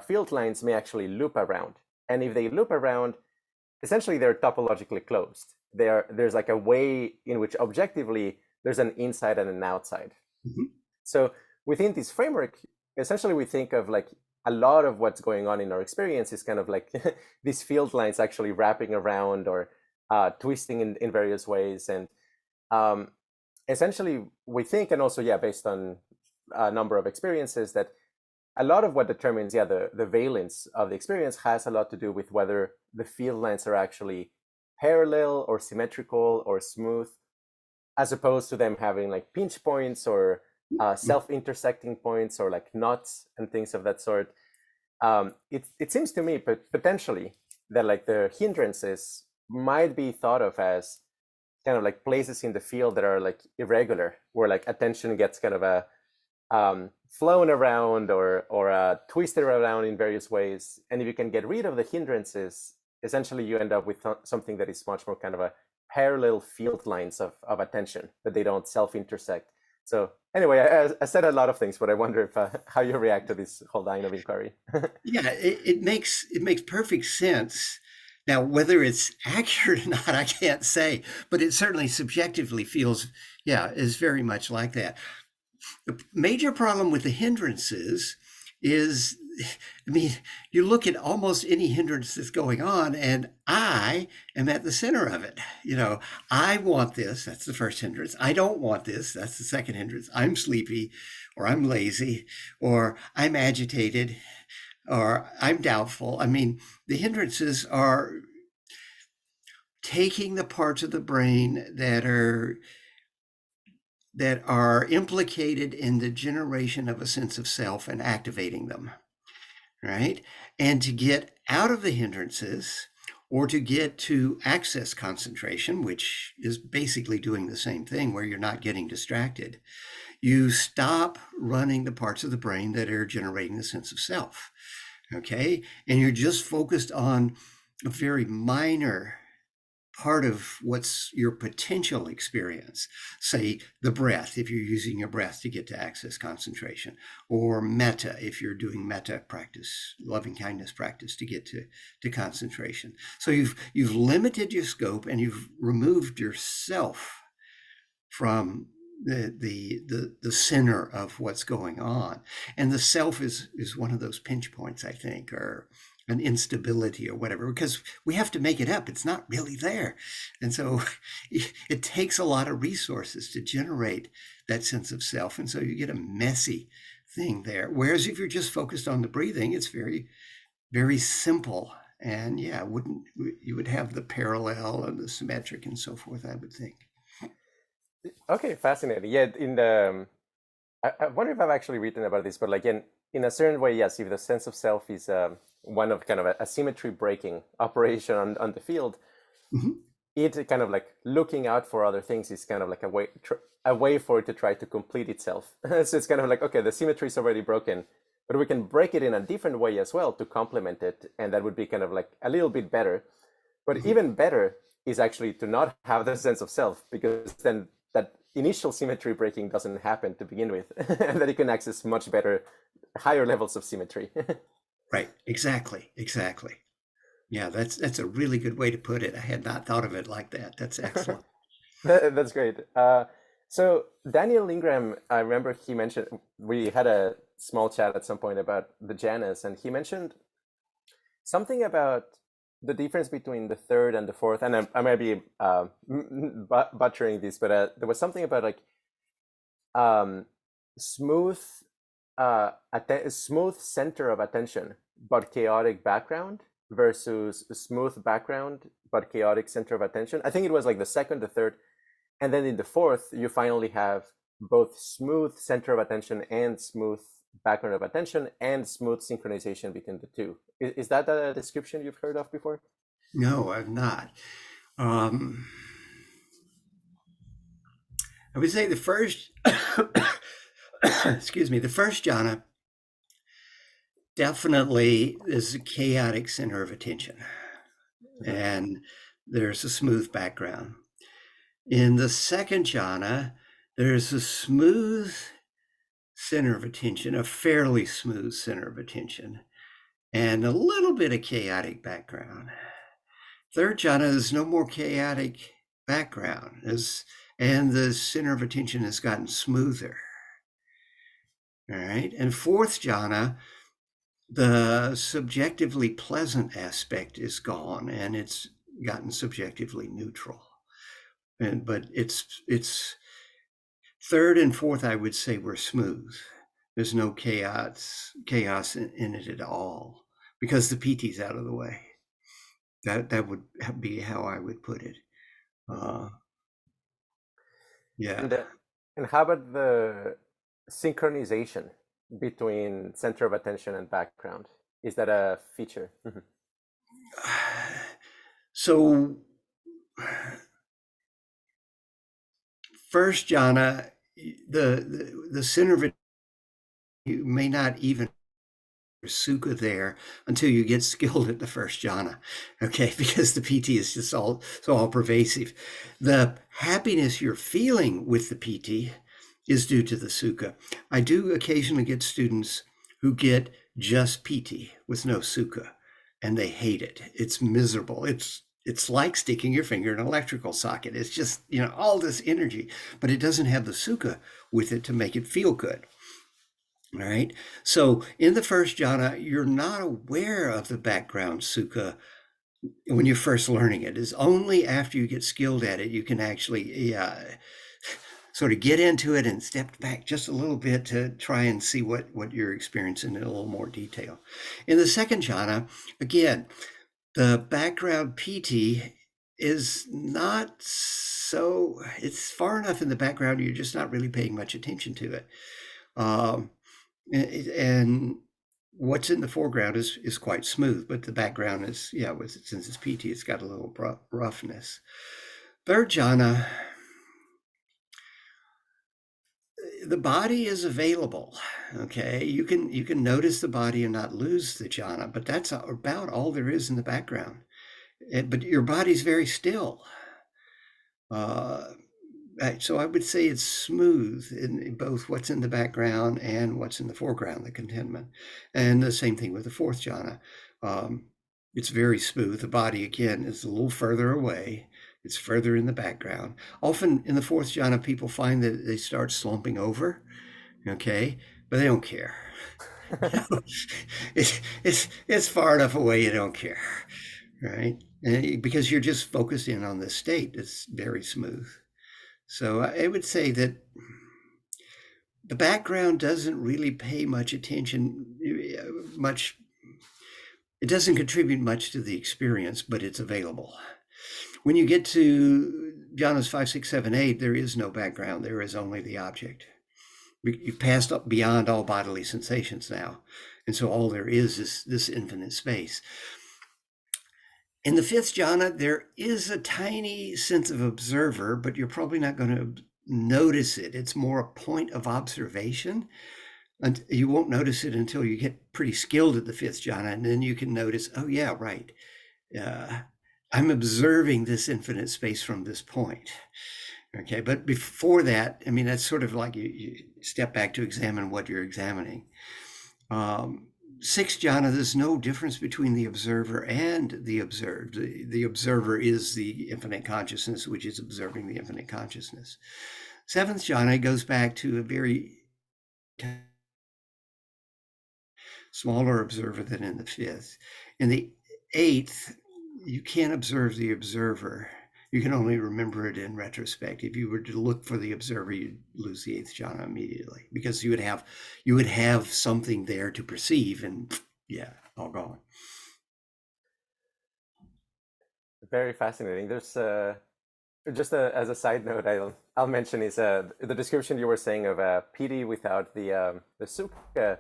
field lines may actually loop around. And if they loop around, essentially they're topologically closed. There's like a way in which objectively there's an inside and an outside. So within this framework, essentially we think of like a lot of what's going on in our experience is kind of like these field lines actually wrapping around or twisting in various ways. And essentially we think, and also, based on a number of experiences, that a lot of what determines, the valence of the experience has a lot to do with whether the field lines are actually parallel or symmetrical or smooth, as opposed to them having like pinch points or self-intersecting points or like knots and things of that sort. It seems to me potentially that like the hindrances might be thought of as kind of like places in the field that are like irregular, where like attention gets kind of flown around or twisted around in various ways. And if you can get rid of the hindrances, essentially you end up with something that is much more kind of a parallel field lines of attention, that they don't self-intersect. So anyway, I said a lot of things, but I wonder if how you react to this whole line of inquiry. Yeah, it makes perfect sense. Now, whether it's accurate or not, I can't say, but it certainly subjectively feels, is very much like that. The major problem with the hindrances is, I mean, you look at almost any hindrance that's going on, and I am at the center of it. I want this, that's the first hindrance. I don't want this, that's the second hindrance. I'm sleepy, or I'm lazy, or I'm agitated, or I'm doubtful. I mean, the hindrances are taking the parts of the brain that are implicated in the generation of a sense of self and activating them, right? And to get out of the hindrances, or to get to access concentration, which is basically doing the same thing, where you're not getting distracted, you stop running the parts of the brain that are generating the sense of self, okay? And you're just focused on a very minor part of what's your potential experience. Say the breath, if you're using your breath to get to access concentration, or metta, if you're doing metta practice, loving kindness practice, to get to concentration. So you've limited your scope, and you've removed yourself from the center of what's going on. And the self is one of those pinch points, I think, or an instability or whatever, because we have to make it up. It's not really there. And so it takes a lot of resources to generate that sense of self. And so you get a messy thing there. Whereas if you're just focused on the breathing, it's very, very simple. And you would have the parallel and the symmetric and so forth, I would think. Okay, fascinating. Yeah, I wonder if I've actually written about this, but like in a certain way, yes, if the sense of self is one of kind of a symmetry breaking operation on the field, it kind of like looking out for other things is kind of like a way for it to try to complete itself. So it's kind of like, okay, the symmetry is already broken, but we can break it in a different way as well to complement it, and that would be kind of like a little bit better. But even better, is actually to not have the sense of self, because then that initial symmetry breaking doesn't happen to begin with, and that you can access much better, higher levels of symmetry. Right. Exactly. Yeah, that's a really good way to put it. I had not thought of it like that. That's excellent. That's great. So Daniel Ingram, I remember he mentioned, we had a small chat at some point about the Jhanas, and he mentioned something about the difference between the third and the fourth. And I might be butchering this, but there was something about like smooth, smooth center of attention, but chaotic background, versus smooth background, but chaotic center of attention. I think it was like the second, the third. And then in the fourth, you finally have both smooth center of attention and smooth background of attention and smooth synchronization between the two. Is that a description you've heard of before? No, I've not. I would say the first, excuse me, the first jhana definitely is a chaotic center of attention, and there's a smooth background. In the second jhana, there's a smooth center of attention, a fairly smooth center of attention, and a little bit of chaotic background. Third jhana is no more chaotic background, and the center of attention has gotten smoother. All right. And fourth jhana, the subjectively pleasant aspect is gone, and it's gotten subjectively neutral. But it's third and fourth, I would say, were smooth. There's no chaos in it at all, because the PT's out of the way. That would be how I would put it. Yeah. And how about the synchronization between center of attention and background? Is that a feature? So first jhana, the center of it, you may not even sukha there until you get skilled at the first jhana, okay? Because the PT is just all pervasive. The happiness you're feeling with the PT is due to the sukha. I do occasionally get students who get just PT with no sukha, and they hate it. It's miserable. It's like sticking your finger in an electrical socket. It's just, all this energy, but it doesn't have the sukha with it to make it feel good. All right. So in the first jhana, you're not aware of the background sukha when you're first learning it. It's only after you get skilled at it, you can actually sort of get into it and step back just a little bit to try and see what you're experiencing in a little more detail. In the second jhana, again, the background PT is not so, it's far enough in the background, you're just not really paying much attention to it. And what's in the foreground is quite smooth, but the background is, since it's PT, it's got a little roughness. Third jhana, the body is available. Okay, you can notice the body and not lose the jhana, but that's about all there is in the background. But your body's very still. So I would say it's smooth in both what's in the background and what's in the foreground, the contentment. And the same thing with the fourth jhana. It's very smooth. The body, again, is a little further away. It's further in the background. Often in the fourth jhana, people find that they start slumping over, okay? But they don't care. It's far enough away, you don't care, right? And because you're just focused in on this state. It's very smooth. So I would say that the background doesn't really pay much attention, it doesn't contribute much to the experience, but it's available. When you get to jhanas 5, 6, 7, 8, there is no background. There is only the object. You've passed up beyond all bodily sensations now. And so all there is this infinite space. In the fifth jhana, there is a tiny sense of observer, but you're probably not going to notice it. It's more a point of observation. And you won't notice it until you get pretty skilled at the fifth jhana, and then you can notice, oh yeah, right. I'm observing this infinite space from this point. Okay, but before that, I mean, that's sort of like you step back to examine what you're examining. Sixth jhana, there's no difference between the observer and the observed. The observer is the infinite consciousness, which is observing the infinite consciousness. Seventh jhana goes back to a very smaller observer than in the fifth. In the eighth, you can't observe the observer. You can only remember it in retrospect. If you were to look for the observer, you'd lose the eighth jhana immediately, because you would have something there to perceive, and yeah, all gone. Very fascinating. There's just as a side note, I'll mention is the description you were saying of PD without the sukha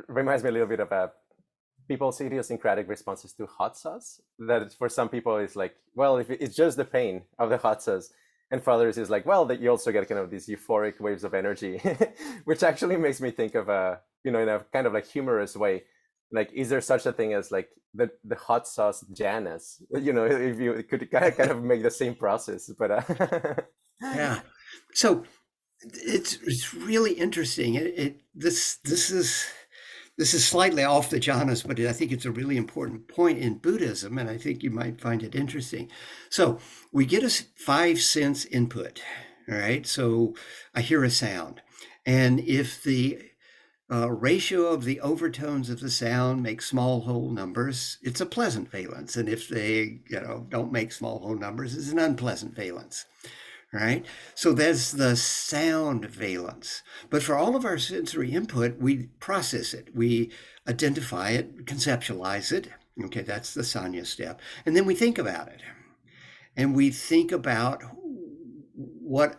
reminds me a little bit of people's idiosyncratic responses to hot sauce. That for some people is like, well, if it's just the pain of the hot sauce, and for others is like, well, that you also get kind of these euphoric waves of energy, which actually makes me think of in a kind of like humorous way, like, is there such a thing as like the hot sauce Jhanas? If you could kind of make the same process, but yeah. So it's really interesting. This is slightly off the jhanas, but I think it's a really important point in Buddhism, and I think you might find it interesting. So we get a 5 sense input, all right? So I hear a sound, and if the ratio of the overtones of the sound make small whole numbers, it's a pleasant valence, and if they don't make small whole numbers, it's an unpleasant valence. Right? So that's the sound valence. But for all of our sensory input, we process it, we identify it, conceptualize it. Okay, that's the sanya step. And then we think about it. And we think about what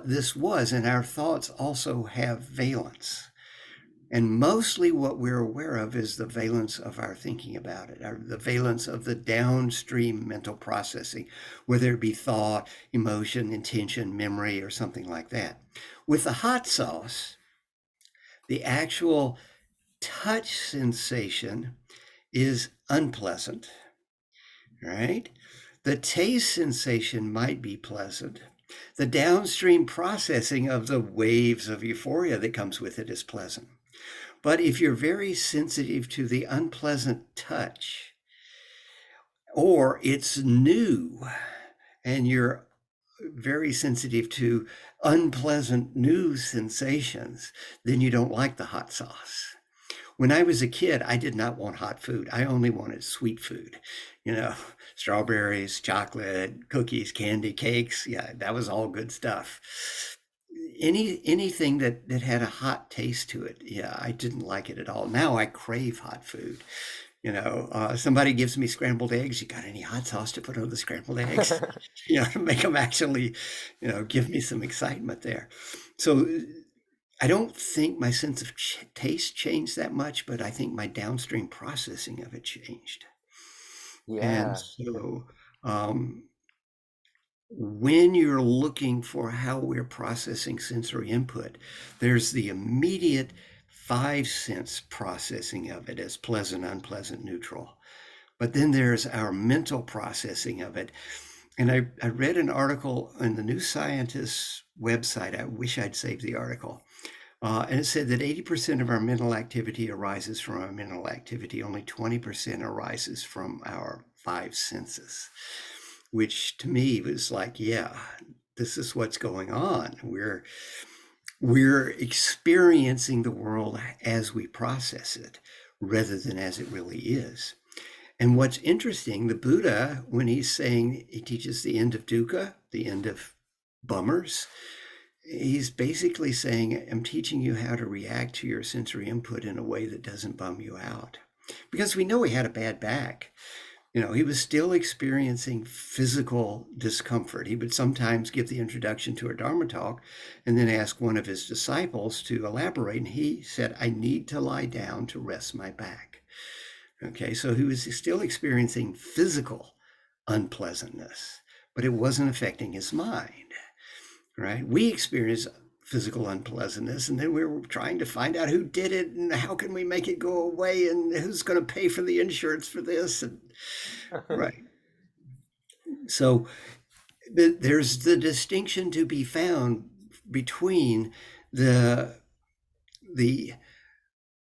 this was, and our thoughts also have valence. And mostly what we're aware of is the valence of our thinking about it, the valence of the downstream mental processing, whether it be thought, emotion, intention, memory, or something like that. With the hot sauce, the actual touch sensation is unpleasant, right? The taste sensation might be pleasant. The downstream processing of the waves of euphoria that comes with it is pleasant. But if you're very sensitive to the unpleasant touch, or it's new and you're very sensitive to unpleasant new sensations, then you don't like the hot sauce. When I was a kid, I did not want hot food. I only wanted sweet food, strawberries, chocolate, cookies, candy, cakes. Yeah, that was all good stuff. Anything that had a hot taste to it, yeah, I didn't like it at all. Now I crave hot food. Somebody gives me scrambled eggs. You got any hot sauce to put on the scrambled eggs? To make them actually, give me some excitement there. So I don't think my sense of taste changed that much, but I think my downstream processing of it changed. And yeah. so when you're looking for how we're processing sensory input, there's the immediate 5 sense processing of it as pleasant, unpleasant, neutral. But then there's our mental processing of it. And I read an article on the New Scientist website. I wish I'd saved the article. And it said that 80% of our mental activity arises from our mental activity. Only 20% arises from our 5 senses, which to me was like, yeah, this is what's going on. We're experiencing the world as we process it rather than as it really is. And what's interesting, the Buddha, when he's saying he teaches the end of dukkha, the end of bummers, he's basically saying, I'm teaching you how to react to your sensory input in a way that doesn't bum you out. Because we know he had a bad back. He was still experiencing physical discomfort. He would sometimes give the introduction to a Dharma talk and then ask one of his disciples to elaborate. And he said, I need to lie down to rest my back. Okay, so he was still experiencing physical unpleasantness, but it wasn't affecting his mind, right? We experience physical unpleasantness, and then we were trying to find out who did it and how can we make it go away and who's going to pay for the insurance for this. And right. So there's the distinction to be found between the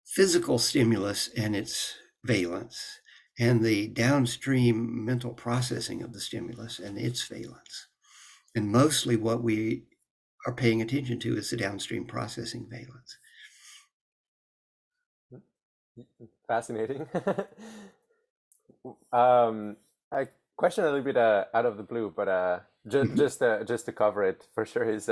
physical stimulus and its valence, and the downstream mental processing of the stimulus and its valence. And mostly what we are paying attention to is the downstream processing valence. Fascinating. I question a little bit out of the blue, but just to cover it for sure is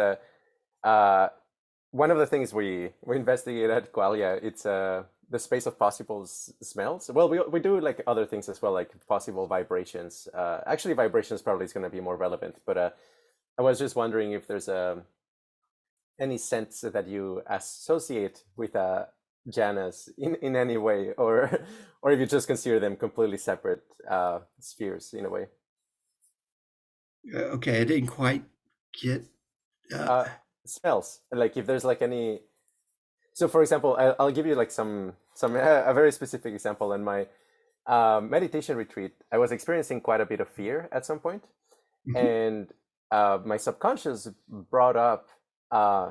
one of the things we investigate at Qualia. It's the space of possible smells. Well, we do like other things as well, like possible vibrations. Actually, vibrations probably is going to be more relevant, but I was just wondering if there's any sense that you associate with jhanas in any way, or if you just consider them completely separate spheres in a way. Okay, I didn't quite get smells. Like if there's like any. So, for example, I'll give you like some a very specific example. In my meditation retreat, I was experiencing quite a bit of fear at some point, and my subconscious brought up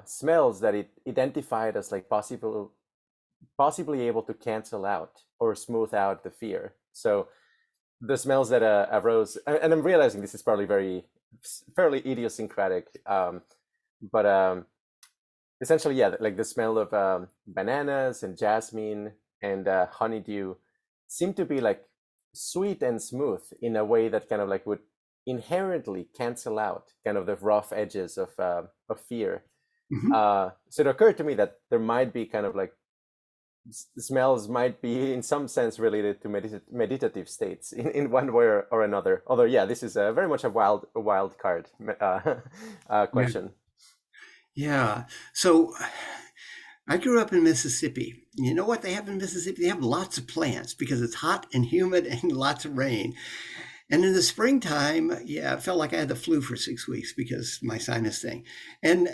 smells that it identified as like possibly able to cancel out or smooth out the fear. So the smells that arose, and I'm realizing this is probably fairly idiosyncratic, but essentially, yeah, like the smell of bananas and jasmine and honeydew seem to be like sweet and smooth in a way that kind of like would inherently cancel out kind of the rough edges of fear. So it occurred to me that there might be kind of like smells might be in some sense related to meditative states in one way or another. Although, yeah, this is very much a wild card question. Yeah. So I grew up in Mississippi. You know what they have in Mississippi? They have lots of plants because it's hot and humid and lots of rain. And in the springtime, yeah, it felt like I had the flu for 6 weeks because my sinus thing. And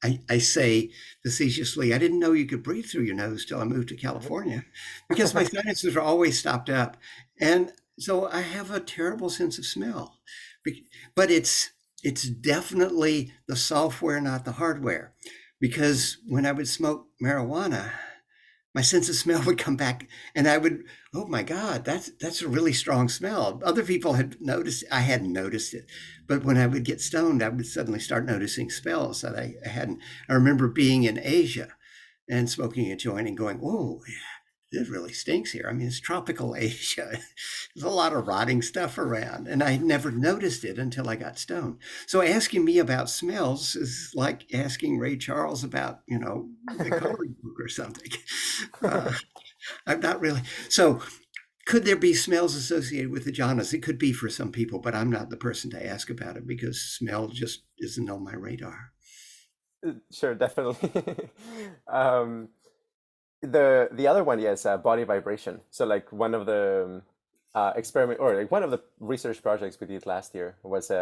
I say facetiously, I didn't know you could breathe through your nose till I moved to California because my sinuses are always stopped up. And so I have a terrible sense of smell. But it's definitely the software, not the hardware. Because when I would smoke marijuana, my sense of smell would come back and I would, oh my God, that's a really strong smell. Other people had noticed, I hadn't noticed it. But when I would get stoned, I would suddenly start noticing smells that I hadn't. I remember being in Asia and smoking a joint and going, oh, it really stinks here. I mean, it's tropical Asia. There's a lot of rotting stuff around. And I never noticed it until I got stoned. So asking me about smells is like asking Ray Charles about, the coloring book or something. I'm not really. So could there be smells associated with the jhanas? It could be for some people, but I'm not the person to ask about it because smell just isn't on my radar. Sure, definitely. The other one, yes, body vibration. So like one of the experiment or like one of the research projects we did last year was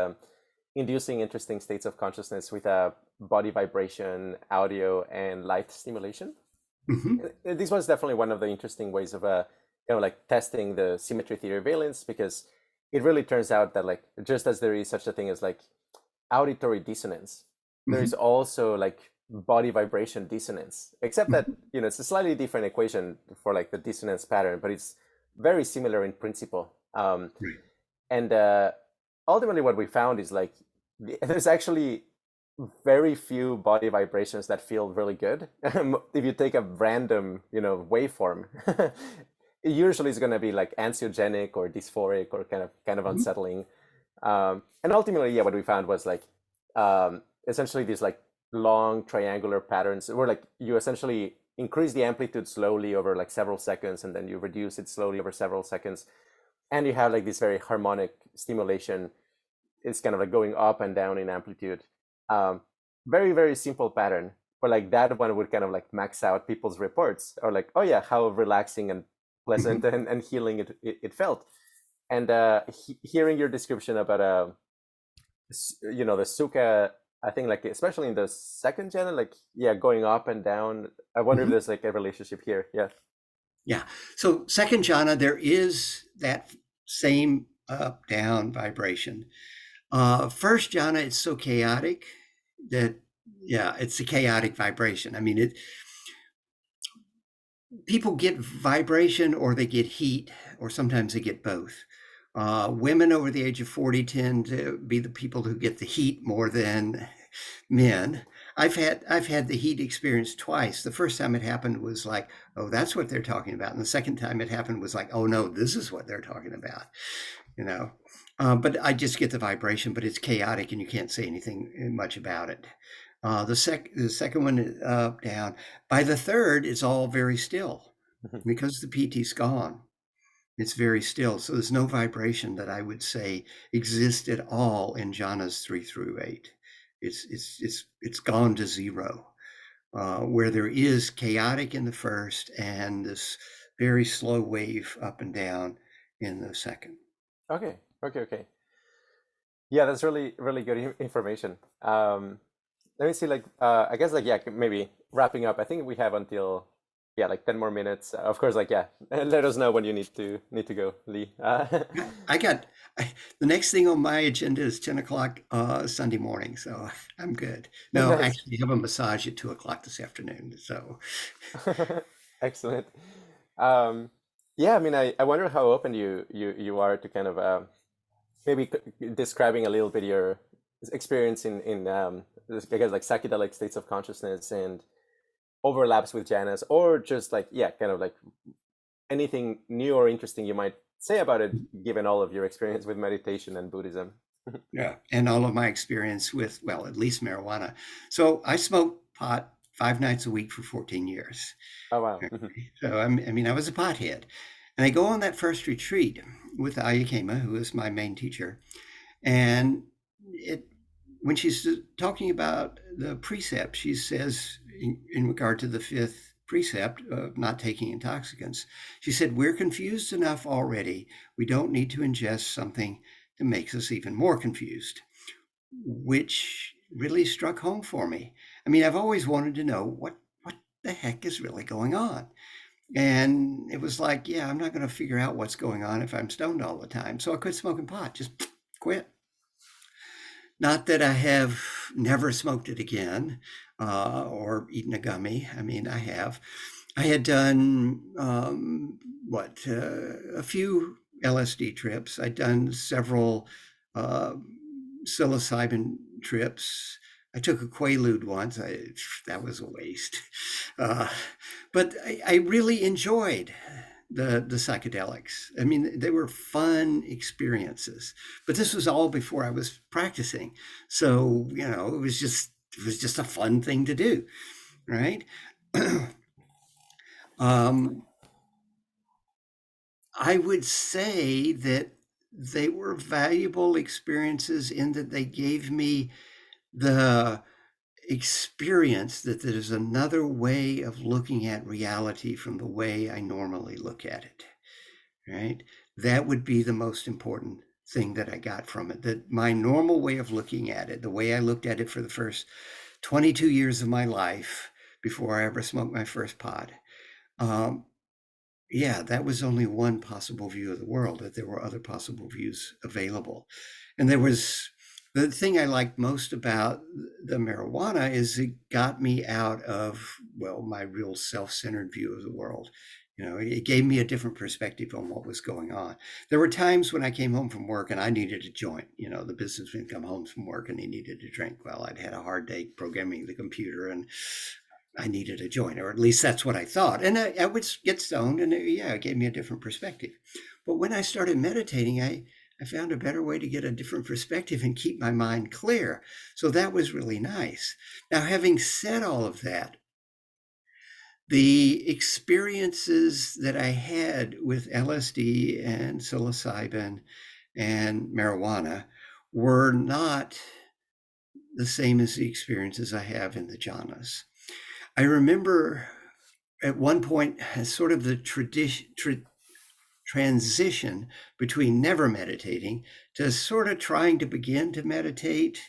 inducing interesting states of consciousness with body vibration, audio, and light stimulation. This was definitely one of the interesting ways of like testing the symmetry theory valence, because it really turns out that like just as there is such a thing as like auditory dissonance, there is also like body vibration dissonance, except that it's a slightly different equation for like the dissonance pattern, but it's very similar in principle. And ultimately what we found is like there's actually very few body vibrations that feel really good. If you take a random waveform, it usually is going to be like anxiogenic or dysphoric or kind of unsettling. And ultimately, yeah, what we found was like essentially these like long triangular patterns where like you essentially increase the amplitude slowly over like several seconds, and then you reduce it slowly over several seconds, and you have like this very harmonic stimulation. It's kind of like going up and down in amplitude. Very, very simple pattern, but like that one would kind of like max out people's reports, or like, oh yeah, how relaxing and pleasant and healing it felt. And hearing your description about the sukha I think like especially in the second jhana, like yeah, going up and down. I wonder if there's like a relationship here. Yeah. Yeah. So second jhana, there is that same up down vibration. First jhana, it's so chaotic that yeah, it's a chaotic vibration. I mean, people get vibration or they get heat, or sometimes they get both. Women over the age of 40 tend to be the people who get the heat more than men. I've had the heat experience twice. The first time it happened was like, oh, that's what they're talking about. And the second time it happened was like, oh no, this is what they're talking about, you know. But I just get the vibration, but it's chaotic and you can't say anything much about it. The second one is up, down. By the third, it's all very still because the PT's gone. It's very still. So there's no vibration that I would say exists at all in jhanas 3 through 8. It's gone to zero. Where there is chaotic in the first and this very slow wave up and down in the second. Okay. Yeah, that's really good information. Let me see, like I guess like yeah, maybe wrapping up. I think we have until yeah, like 10 more minutes. Of course, like yeah, let us know when you need to go, Leigh. The next thing on my agenda is 10 o'clock Sunday morning, so I'm good. No, Nice. actually, I have a massage at 2 o'clock this afternoon. So Excellent. Yeah, I mean, I wonder how open you are to kind of maybe describing a little bit your experience in I guess like psychedelic states of consciousness and overlaps with jhanas, or just like yeah, kind of like anything new or interesting you might say about it, given all of your experience with meditation and Buddhism. yeah, and all of my experience with, well, at least marijuana. So I smoked pot 5 nights a week for 14 years. Oh wow. So I mean, I was a pothead. And I go on that first retreat with Ayakema, who is my main teacher. And when she's talking about the precept, she says, in regard to the 5th precept of not taking intoxicants, she said, we're confused enough already. We don't need to ingest something that makes us even more confused, which really struck home for me. I mean, I've always wanted to know what the heck is really going on. And it was like, yeah, I'm not going to figure out what's going on if I'm stoned all the time. So I quit smoking pot, just quit. Not that I have never smoked it again or eaten a gummy. I mean, I have. I had done, a few LSD trips. I'd done several psilocybin trips. I took a Quaalude once. That was a waste. But I really enjoyed the psychedelics. I mean, they were fun experiences. But this was all before I was practicing. So, you know, it was just a fun thing to do, right? I would say that they were valuable experiences in that they gave me the experience that there's another way of looking at reality from the way I normally look at it, right? That would be the most important thing that I got from it, that my normal way of looking at it, the way I looked at it for the first 22 years of my life before I ever smoked my first pot. Yeah, that was only one possible view of the world, that there were other possible views available. And there was the thing I liked most about the marijuana is it got me out of, well, my real self-centered view of the world. You know, it gave me a different perspective on what was going on. There were times when I came home from work and I needed a joint. You know, the businessman come home from work and he needed a drink. Well, I'd had a hard day programming the computer and I needed a joint, or at least that's what I thought. And I would get stoned and it gave me a different perspective. But when I started meditating, I found a better way to get a different perspective and keep my mind clear. So that was really nice. Now, having said all of that, the experiences that I had with LSD and psilocybin and marijuana were not the same as the experiences I have in the jhanas. I remember at one point sort of the transition between never meditating to sort of trying to begin to meditate.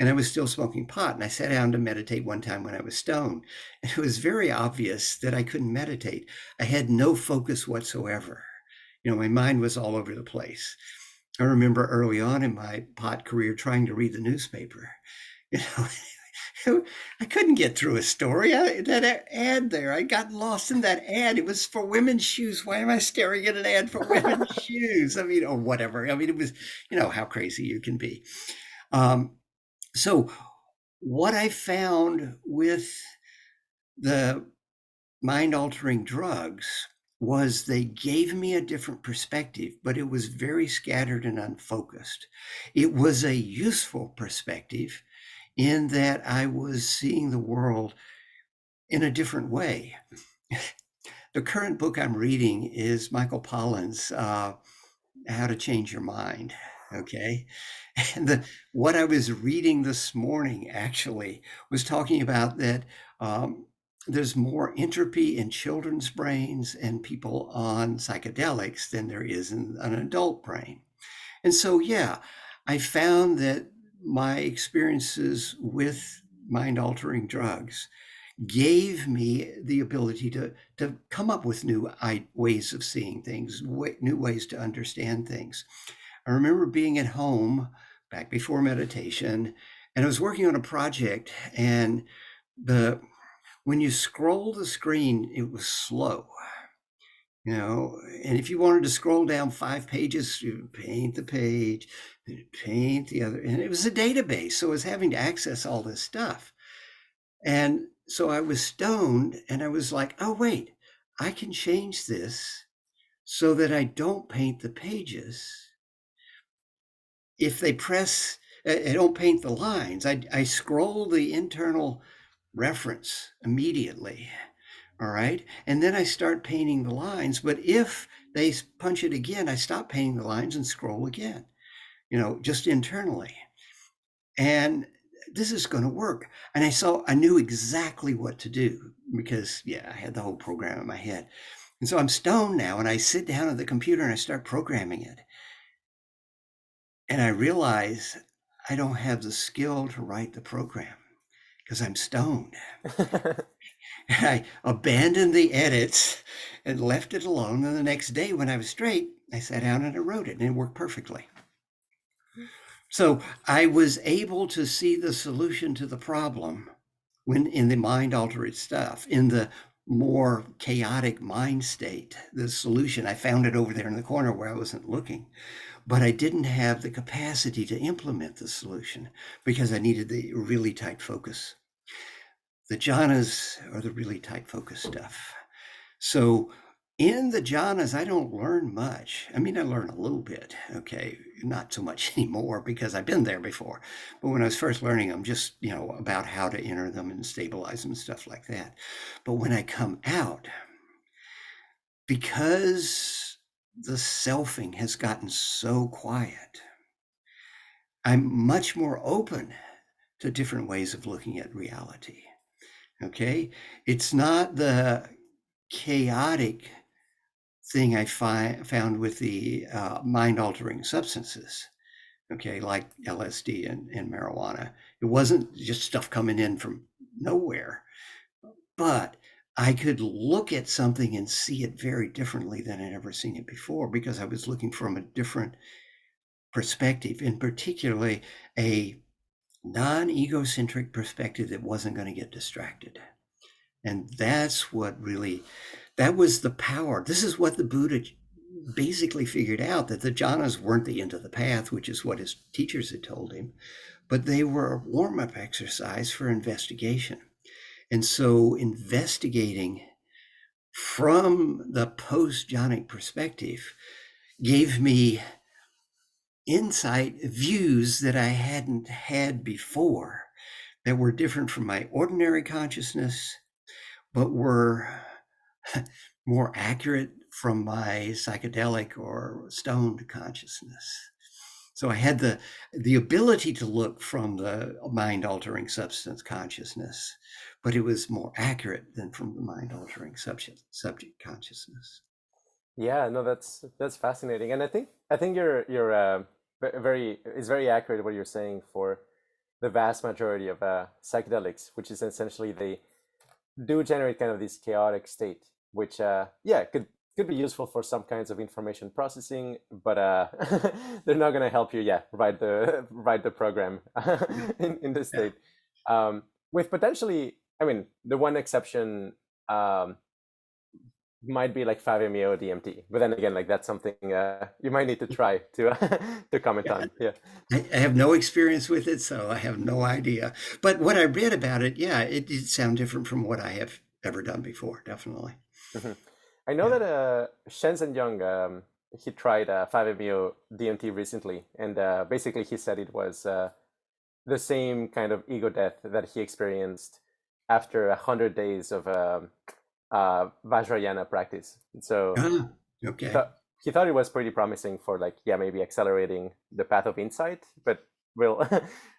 and I was still smoking pot. And I sat down to meditate one time when I was stoned. And it was very obvious that I couldn't meditate. I had no focus whatsoever. My mind was all over the place. I remember early on in my pot career trying to read the newspaper. You know, I couldn't get through a story. That ad there, I got lost in that ad. It was for women's shoes. Why am I staring at an ad for women's shoes? Or whatever. It was, how crazy you can be. So what I found with the mind-altering drugs was they gave me a different perspective, but it was very scattered and unfocused. It was a useful perspective in that I was seeing the world in a different way. The current book I'm reading is Michael Pollan's How to Change Your Mind. Okay. And what I was reading this morning actually was talking about that there's more entropy in children's brains and people on psychedelics than there is in an adult brain. And so, yeah, I found that my experiences with mind-altering drugs gave me the ability to come up with new ways of seeing things, new ways to understand things. I remember being at home back before meditation, and I was working on a project, and when you scroll the screen, it was slow. And if you wanted to scroll down 5 pages, you paint the page, paint the other, and it was a database, so I was having to access all this stuff. And so I was stoned, and I was like, oh, wait, I can change this so that I don't paint the pages. If they press, I don't paint the lines. I scroll the internal reference immediately. All right. And then I start painting the lines. But if they punch it again, I stop painting the lines and scroll again, just internally. And this is going to work. And I knew exactly what to do because, I had the whole program in my head. And so I'm stoned now, and I sit down at the computer and I start programming it. And I realize I don't have the skill to write the program because I'm stoned. And I abandoned the edits and left it alone. And the next day when I was straight, I sat down and I wrote it, and it worked perfectly. So I was able to see the solution to the problem when in the mind-altered stuff, in the more chaotic mind state, the solution, I found it over there in the corner where I wasn't looking. But I didn't have the capacity to implement the solution because I needed the really tight focus. The jhanas are the really tight focus stuff. So in the jhanas, I don't learn much. I learn a little bit, okay, not so much anymore because I've been there before. But when I was first learning them, just, about how to enter them and stabilize them and stuff like that. But when I come out, because the selfing has gotten so quiet, I'm much more open to different ways of looking at reality. Okay. It's not the chaotic thing I found with the mind-altering substances, okay, like LSD and marijuana. It wasn't just stuff coming in from nowhere, but I could look at something and see it very differently than I'd ever seen it before because I was looking from a different perspective, in particularly a non-egocentric perspective that wasn't going to get distracted. And that's what that was the power. This is what the Buddha basically figured out, that the jhanas weren't the end of the path, which is what his teachers had told him, but they were a warm-up exercise for investigation. And so investigating from the post-jhanic perspective gave me insight, views that I hadn't had before that were different from my ordinary consciousness, but were more accurate from my psychedelic or stoned consciousness. So I had the ability to look from the mind-altering substance consciousness, but it was more accurate than from the mind-altering subject consciousness. Yeah, no, that's fascinating, and I think you're very it's very accurate what you're saying for the vast majority of psychedelics, which is essentially they do generate kind of this chaotic state, which yeah, could be useful for some kinds of information processing, but they're not going to help you, yeah, write the program in the state. With potentially, I mean, the one exception might be like 5-MeO DMT, but then again, like that's something you might need to try to to comment on. Yeah, I have no experience with it, so I have no idea. But what I read about it, yeah, it did sound different from what I have ever done before, definitely. mhm. I know Yeah. that Shenzhen Young, he tried 5-MeO DMT recently, and basically he said it was the same kind of ego death that he experienced after 100 days of Vajrayana practice. So Ah, he okay. thought he thought it was pretty promising for like, yeah, maybe accelerating the path of insight, but we'll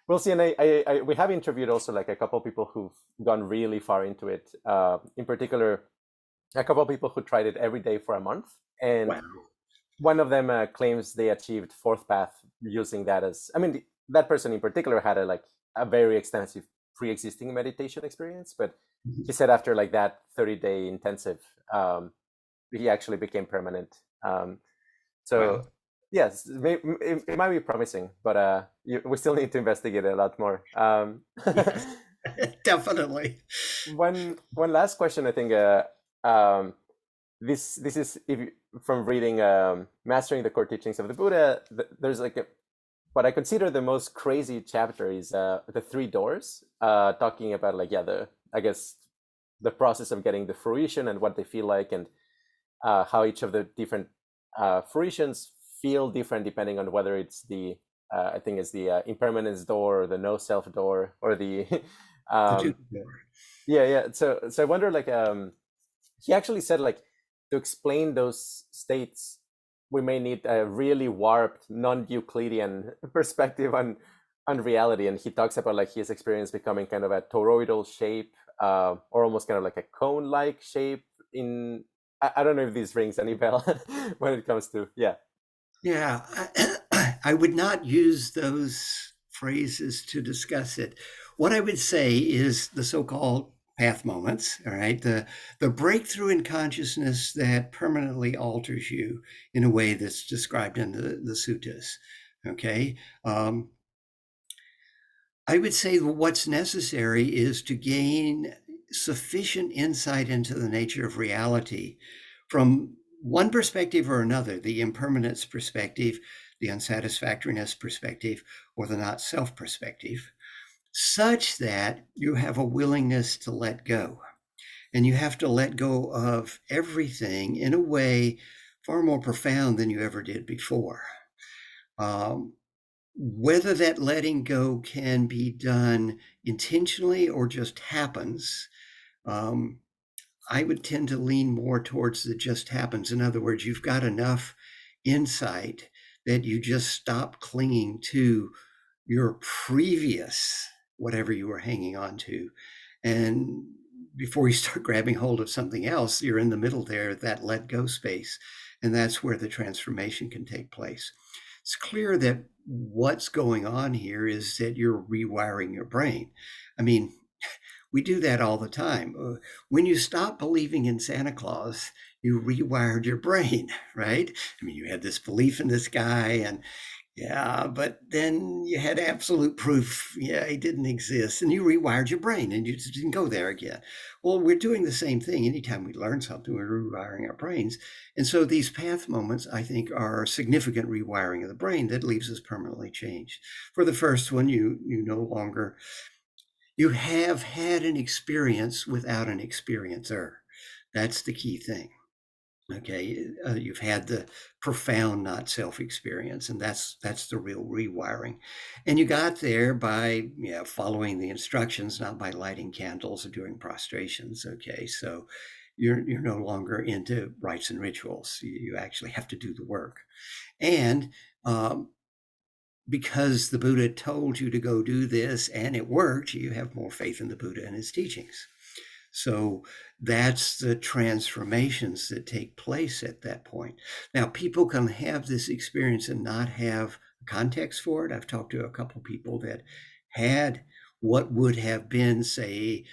we'll see. And we have interviewed also like a couple of people who've gone really far into it. In particular, a couple of people who tried it every day for a month, and Wow. one of them claims they achieved fourth path using that as, I mean, that person in particular had a very extensive pre-existing meditation experience, but Mhm. he said after like that 30-day intensive, he actually became permanent. So Wow. yes, it might be promising, but we still need to investigate it a lot more. Yes, definitely. One last question, I think. This is if you, from reading Mastering the Core Teachings of the Buddha. There's like what I consider the most crazy chapter is the three doors, talking about like, yeah, the, I guess, the process of getting the fruition and what they feel like, and how each of the different fruitions feel different depending on whether it's the I think it's the impermanence door, or the no self door, or the The Duke um, of War. yeah, yeah. So I wonder, like, he actually said like to explain those states, we may need a really warped, non-Euclidean perspective on reality. And he talks about like his experience becoming kind of a toroidal shape, or almost kind of like a cone-like shape. I don't know if this rings any bell when it comes to, yeah. Yeah, I would not use those phrases to discuss it. What I would say is the so-called path moments, all right, the breakthrough in consciousness that permanently alters you in a way that's described in the suttas. Okay, I would say what's necessary is to gain sufficient insight into the nature of reality from one perspective or another, the impermanence perspective, the unsatisfactoriness perspective, or the not self perspective, such that you have a willingness to let go. And you have to let go of everything in a way far more profound than you ever did before. Um, whether that letting go can be done intentionally or just happens, um, I would tend to lean more towards the just happens. In other words, you've got enough insight that you just stop clinging to your previous whatever you were hanging on to. And before you start grabbing hold of something else, you're in the middle there, that let go space. And that's where the transformation can take place. It's clear that what's going on here is that you're rewiring your brain. I mean, we do that all the time. When you stop believing in Santa Claus, you rewired your brain, right? I mean, you had this belief in this guy, and yeah, but then you had absolute proof, yeah, he didn't exist, and you rewired your brain and you just didn't go there again. Well, we're doing the same thing. Anytime we learn something, we're rewiring our brains. And so these path moments, I think, are significant rewiring of the brain that leaves us permanently changed. For the first one, you no longer, you have had an experience without an experiencer. That's the key thing. Okay, you've had the profound not self experience, and that's the real rewiring. And you got there by following the instructions, not by lighting candles or doing prostrations. Okay, so you're no longer into rites and rituals. You actually have to do the work, and because the Buddha told you to go do this and it worked, you have more faith in the Buddha and his teachings. So that's the transformations that take place at that point. Now, people can have this experience and not have context for it. I've talked to a couple of people that had what would have been, say,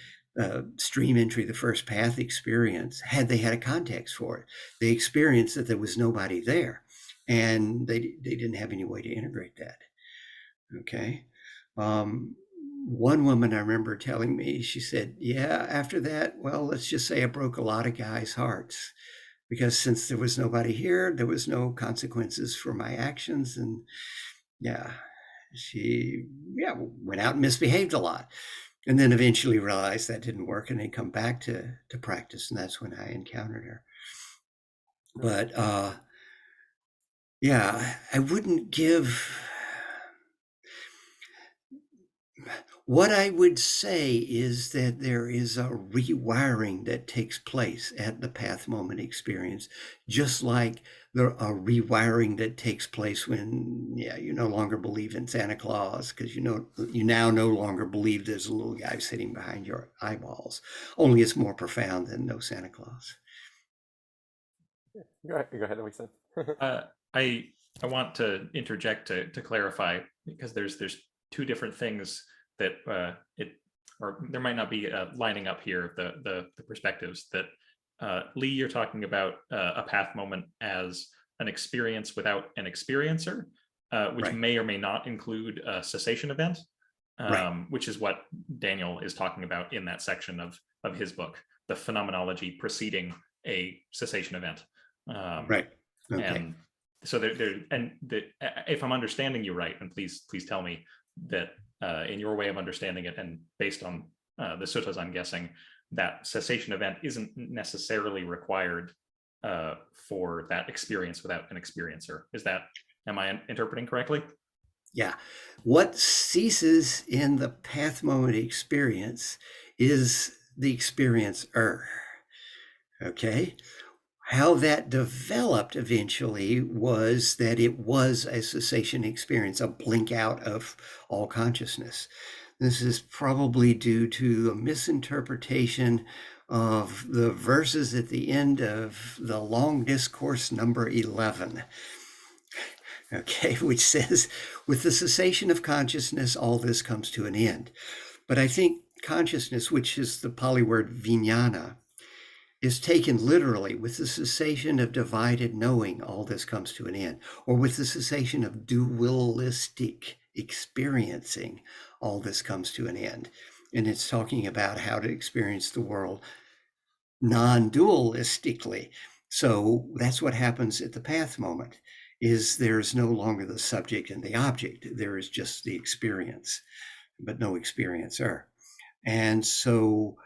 stream entry, the first path experience, had they had a context for it. They experienced that there was nobody there, and they didn't have any way to integrate that. Okay. One woman I remember telling me, she said, yeah, after that, well, let's just say I broke a lot of guys' hearts, because since there was nobody here, there was no consequences for my actions. And yeah, she went out and misbehaved a lot. And then eventually realized that didn't work, and then come back to practice. And that's when I encountered her. But yeah, I wouldn't give. What I would say is that there is a rewiring that takes place at the path moment experience, just like there are rewiring that takes place when, you no longer believe in Santa Claus, because you now no longer believe there's a little guy sitting behind your eyeballs. Only it's more profound than no Santa Claus. Go ahead, Emilsson. I want to interject to clarify, because there's two different things that or there might not be lining up here, the perspectives that Leigh, you're talking about a path moment as an experience without an experiencer, which Right. may or may not include a cessation event, Right. which is what Daniel is talking about in that section of his book, the phenomenology preceding a cessation event. Right. Okay. And so if I'm understanding you right, and please tell me that in your way of understanding it, and based on the suttas, I'm guessing that cessation event isn't necessarily required for that experience without an experiencer. Am I interpreting correctly? Yeah. What ceases in the path moment experience is the experiencer. Okay. How that developed eventually was that it was a cessation experience, a blink out of all consciousness. This is probably due to a misinterpretation of the verses at the end of the long discourse number 11. Okay, which says, with the cessation of consciousness, all this comes to an end. But I think consciousness, which is the Pali word vijnana, is taken literally. With the cessation of divided knowing, all this comes to an end. Or with the cessation of dualistic experiencing, all this comes to an end. And it's talking about how to experience the world non-dualistically. So that's what happens at the path moment, is there's no longer the subject and the object. There is just the experience, but no experiencer. And so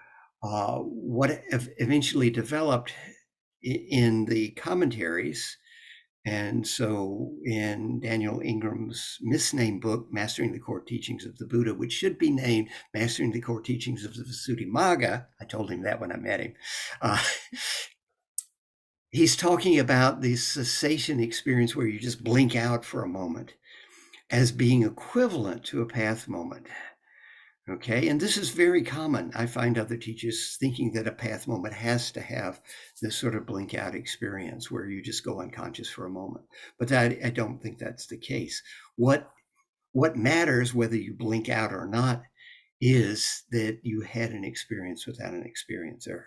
what eventually developed in the commentaries, and so in Daniel Ingram's misnamed book, Mastering the Core Teachings of the Buddha, which should be named Mastering the Core Teachings of the Visuddhimagga, I told him that when I met him, he's talking about the cessation experience where you just blink out for a moment as being equivalent to a path moment. Okay, and this is very common. I find other teachers thinking that a path moment has to have this sort of blink out experience where you just go unconscious for a moment. But I don't think that's the case. What matters, whether you blink out or not, is that you had an experience without an experiencer.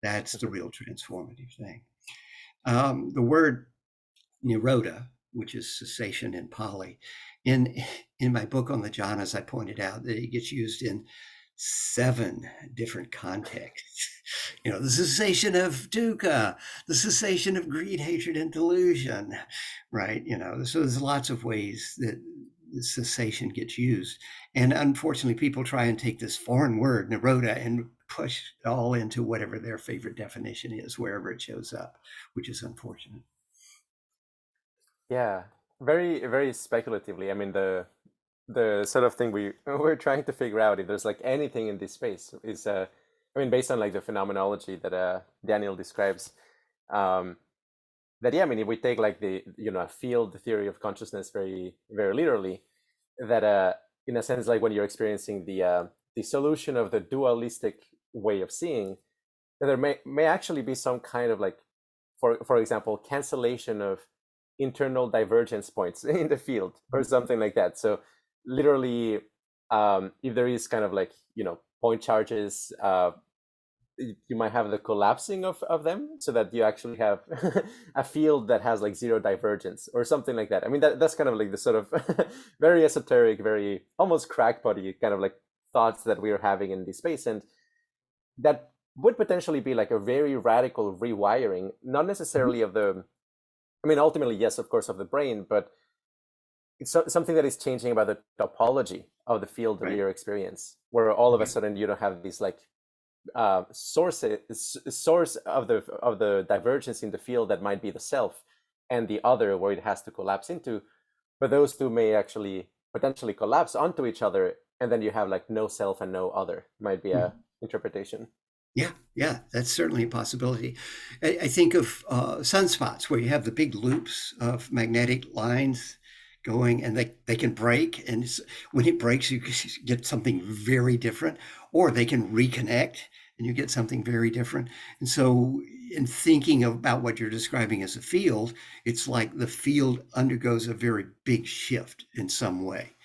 That's the real transformative thing. The word nirodha, which is cessation in Pali, in my book on the jhanas, I pointed out that it gets used in 7 different contexts. The cessation of dukkha, the cessation of greed, hatred, and delusion, right? So there's lots of ways that the cessation gets used. And unfortunately, people try and take this foreign word, nirodha, and push it all into whatever their favorite definition is, wherever it shows up, which is unfortunate. Yeah, very, very speculatively. I mean, the sort of thing we're trying to figure out if there's like anything in this space is, I mean, based on like the phenomenology that Daniel describes, that yeah, I mean, if we take like the field theory of consciousness very, very literally, that in a sense, like when you're experiencing the dissolution of the dualistic way of seeing, that there may actually be some kind of like, for example, cancellation of internal divergence points in the field or something like that. So literally, if there is kind of like, point charges, you might have the collapsing of them, so that you actually have a field that has like zero divergence or something like that. I mean, that's kind of like the sort of very esoteric, very almost crackpotty kind of like thoughts that we are having in this space. And that would potentially be like a very radical rewiring, not necessarily of the, I mean, ultimately, yes, of course, of the brain, but it's something that is changing about the topology of the field of your experience, where all of a sudden you don't have these like source of the divergence in the field that might be the self, and the other where it has to collapse into, but those two may actually potentially collapse onto each other, and then you have like no self and no other, might be a interpretation. Yeah, that's certainly a possibility. I think of sunspots where you have the big loops of magnetic lines going, and they can break, and when it breaks you get something very different, or they can reconnect and you get something very different. And so in thinking about what you're describing as a field, it's like the field undergoes a very big shift in some way.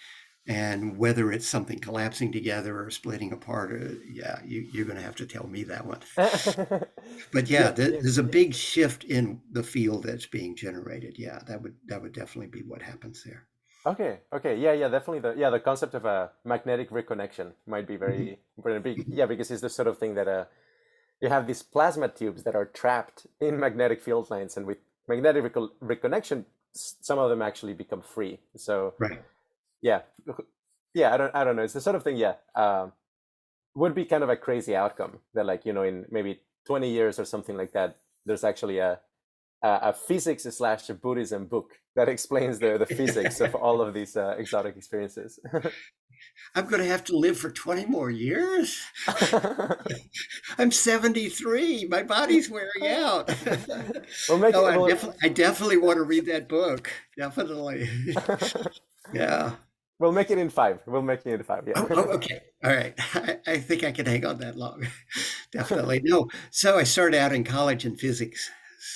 And whether it's something collapsing together or splitting apart, you're going to have to tell me that one. But there's a big shift in the field that's being generated. Yeah, that would definitely be what happens there. Okay, yeah, definitely. The concept of a magnetic reconnection might be very big. Yeah, because it's the sort of thing that you have these plasma tubes that are trapped in magnetic field lines, and with magnetic reconnection, some of them actually become free. So yeah, I don't know. It's the sort of thing. Would be kind of a crazy outcome that, like, in maybe 20 years or something like that, there's actually a physics / Buddhism book that explains the physics of all of these exotic experiences. I'm going to have to live for 20 more years. I'm 73. My body's wearing out. I definitely want to read that book. Definitely. Yeah. We'll make it in 5. We'll make it in 5. Yeah. Okay. All right. I think I can hang on that long. Definitely. No. So I started out in college in physics.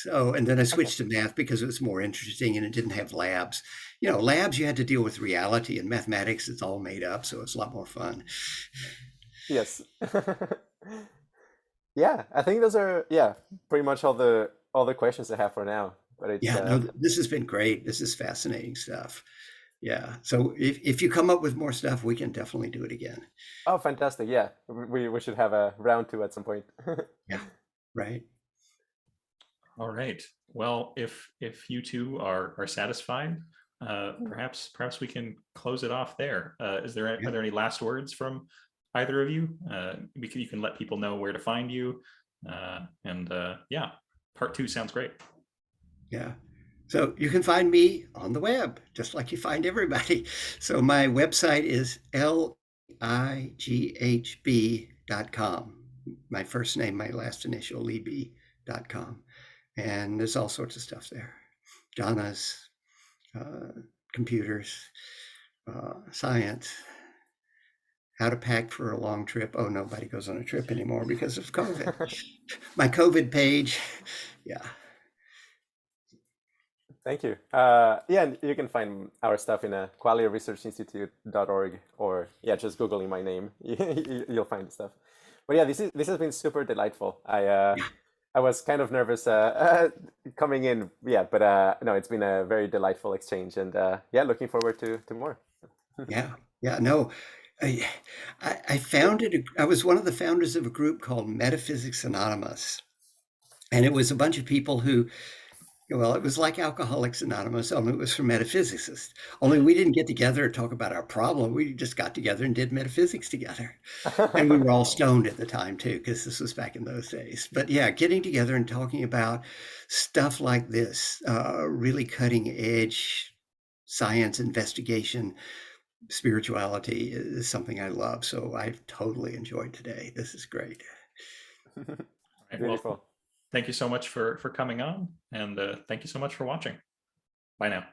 And then I switched to math because it was more interesting and it didn't have labs. Labs, you had to deal with reality, and mathematics, it's all made up. So it's a lot more fun. Yes. Yeah, I think those are, pretty much all the questions I have for now. But this has been great. This is fascinating stuff. Yeah. So if you come up with more stuff, we can definitely do it again. Oh, fantastic. Yeah. We should have a round 2 at some point. Yeah. Right. All right. Well, if you two are satisfied, perhaps we can close it off there. Are there any last words from either of you? You can let people know where to find you. Part 2 sounds great. Yeah. So you can find me on the web, just like you find everybody. So my website is lighb.com. My first name, my last initial, lieb.com. And there's all sorts of stuff there. Jhanas, computers, science, how to pack for a long trip. Oh, nobody goes on a trip anymore because of COVID. My COVID page. Yeah. Thank you. You can find our stuff in qualiaresearchinstitute.org, or just Googling my name. You'll find the stuff. But this has been super delightful. I was kind of nervous coming in, but no, it's been a very delightful exchange, and looking forward to more. No, I founded. I was one of the founders of a group called Metaphysics Anonymous, and it was a bunch of people who. Well, it was like Alcoholics Anonymous, only it was for metaphysicists. Only we didn't get together and talk about our problem. We just got together and did metaphysics together. And we were all stoned at the time, too, because this was back in those days. But yeah, getting together and talking about stuff like this, really cutting edge science, investigation, spirituality is something I love. So I've totally enjoyed today. This is great. Beautiful. Well, thank you so much for coming on, and thank you so much for watching. Bye now.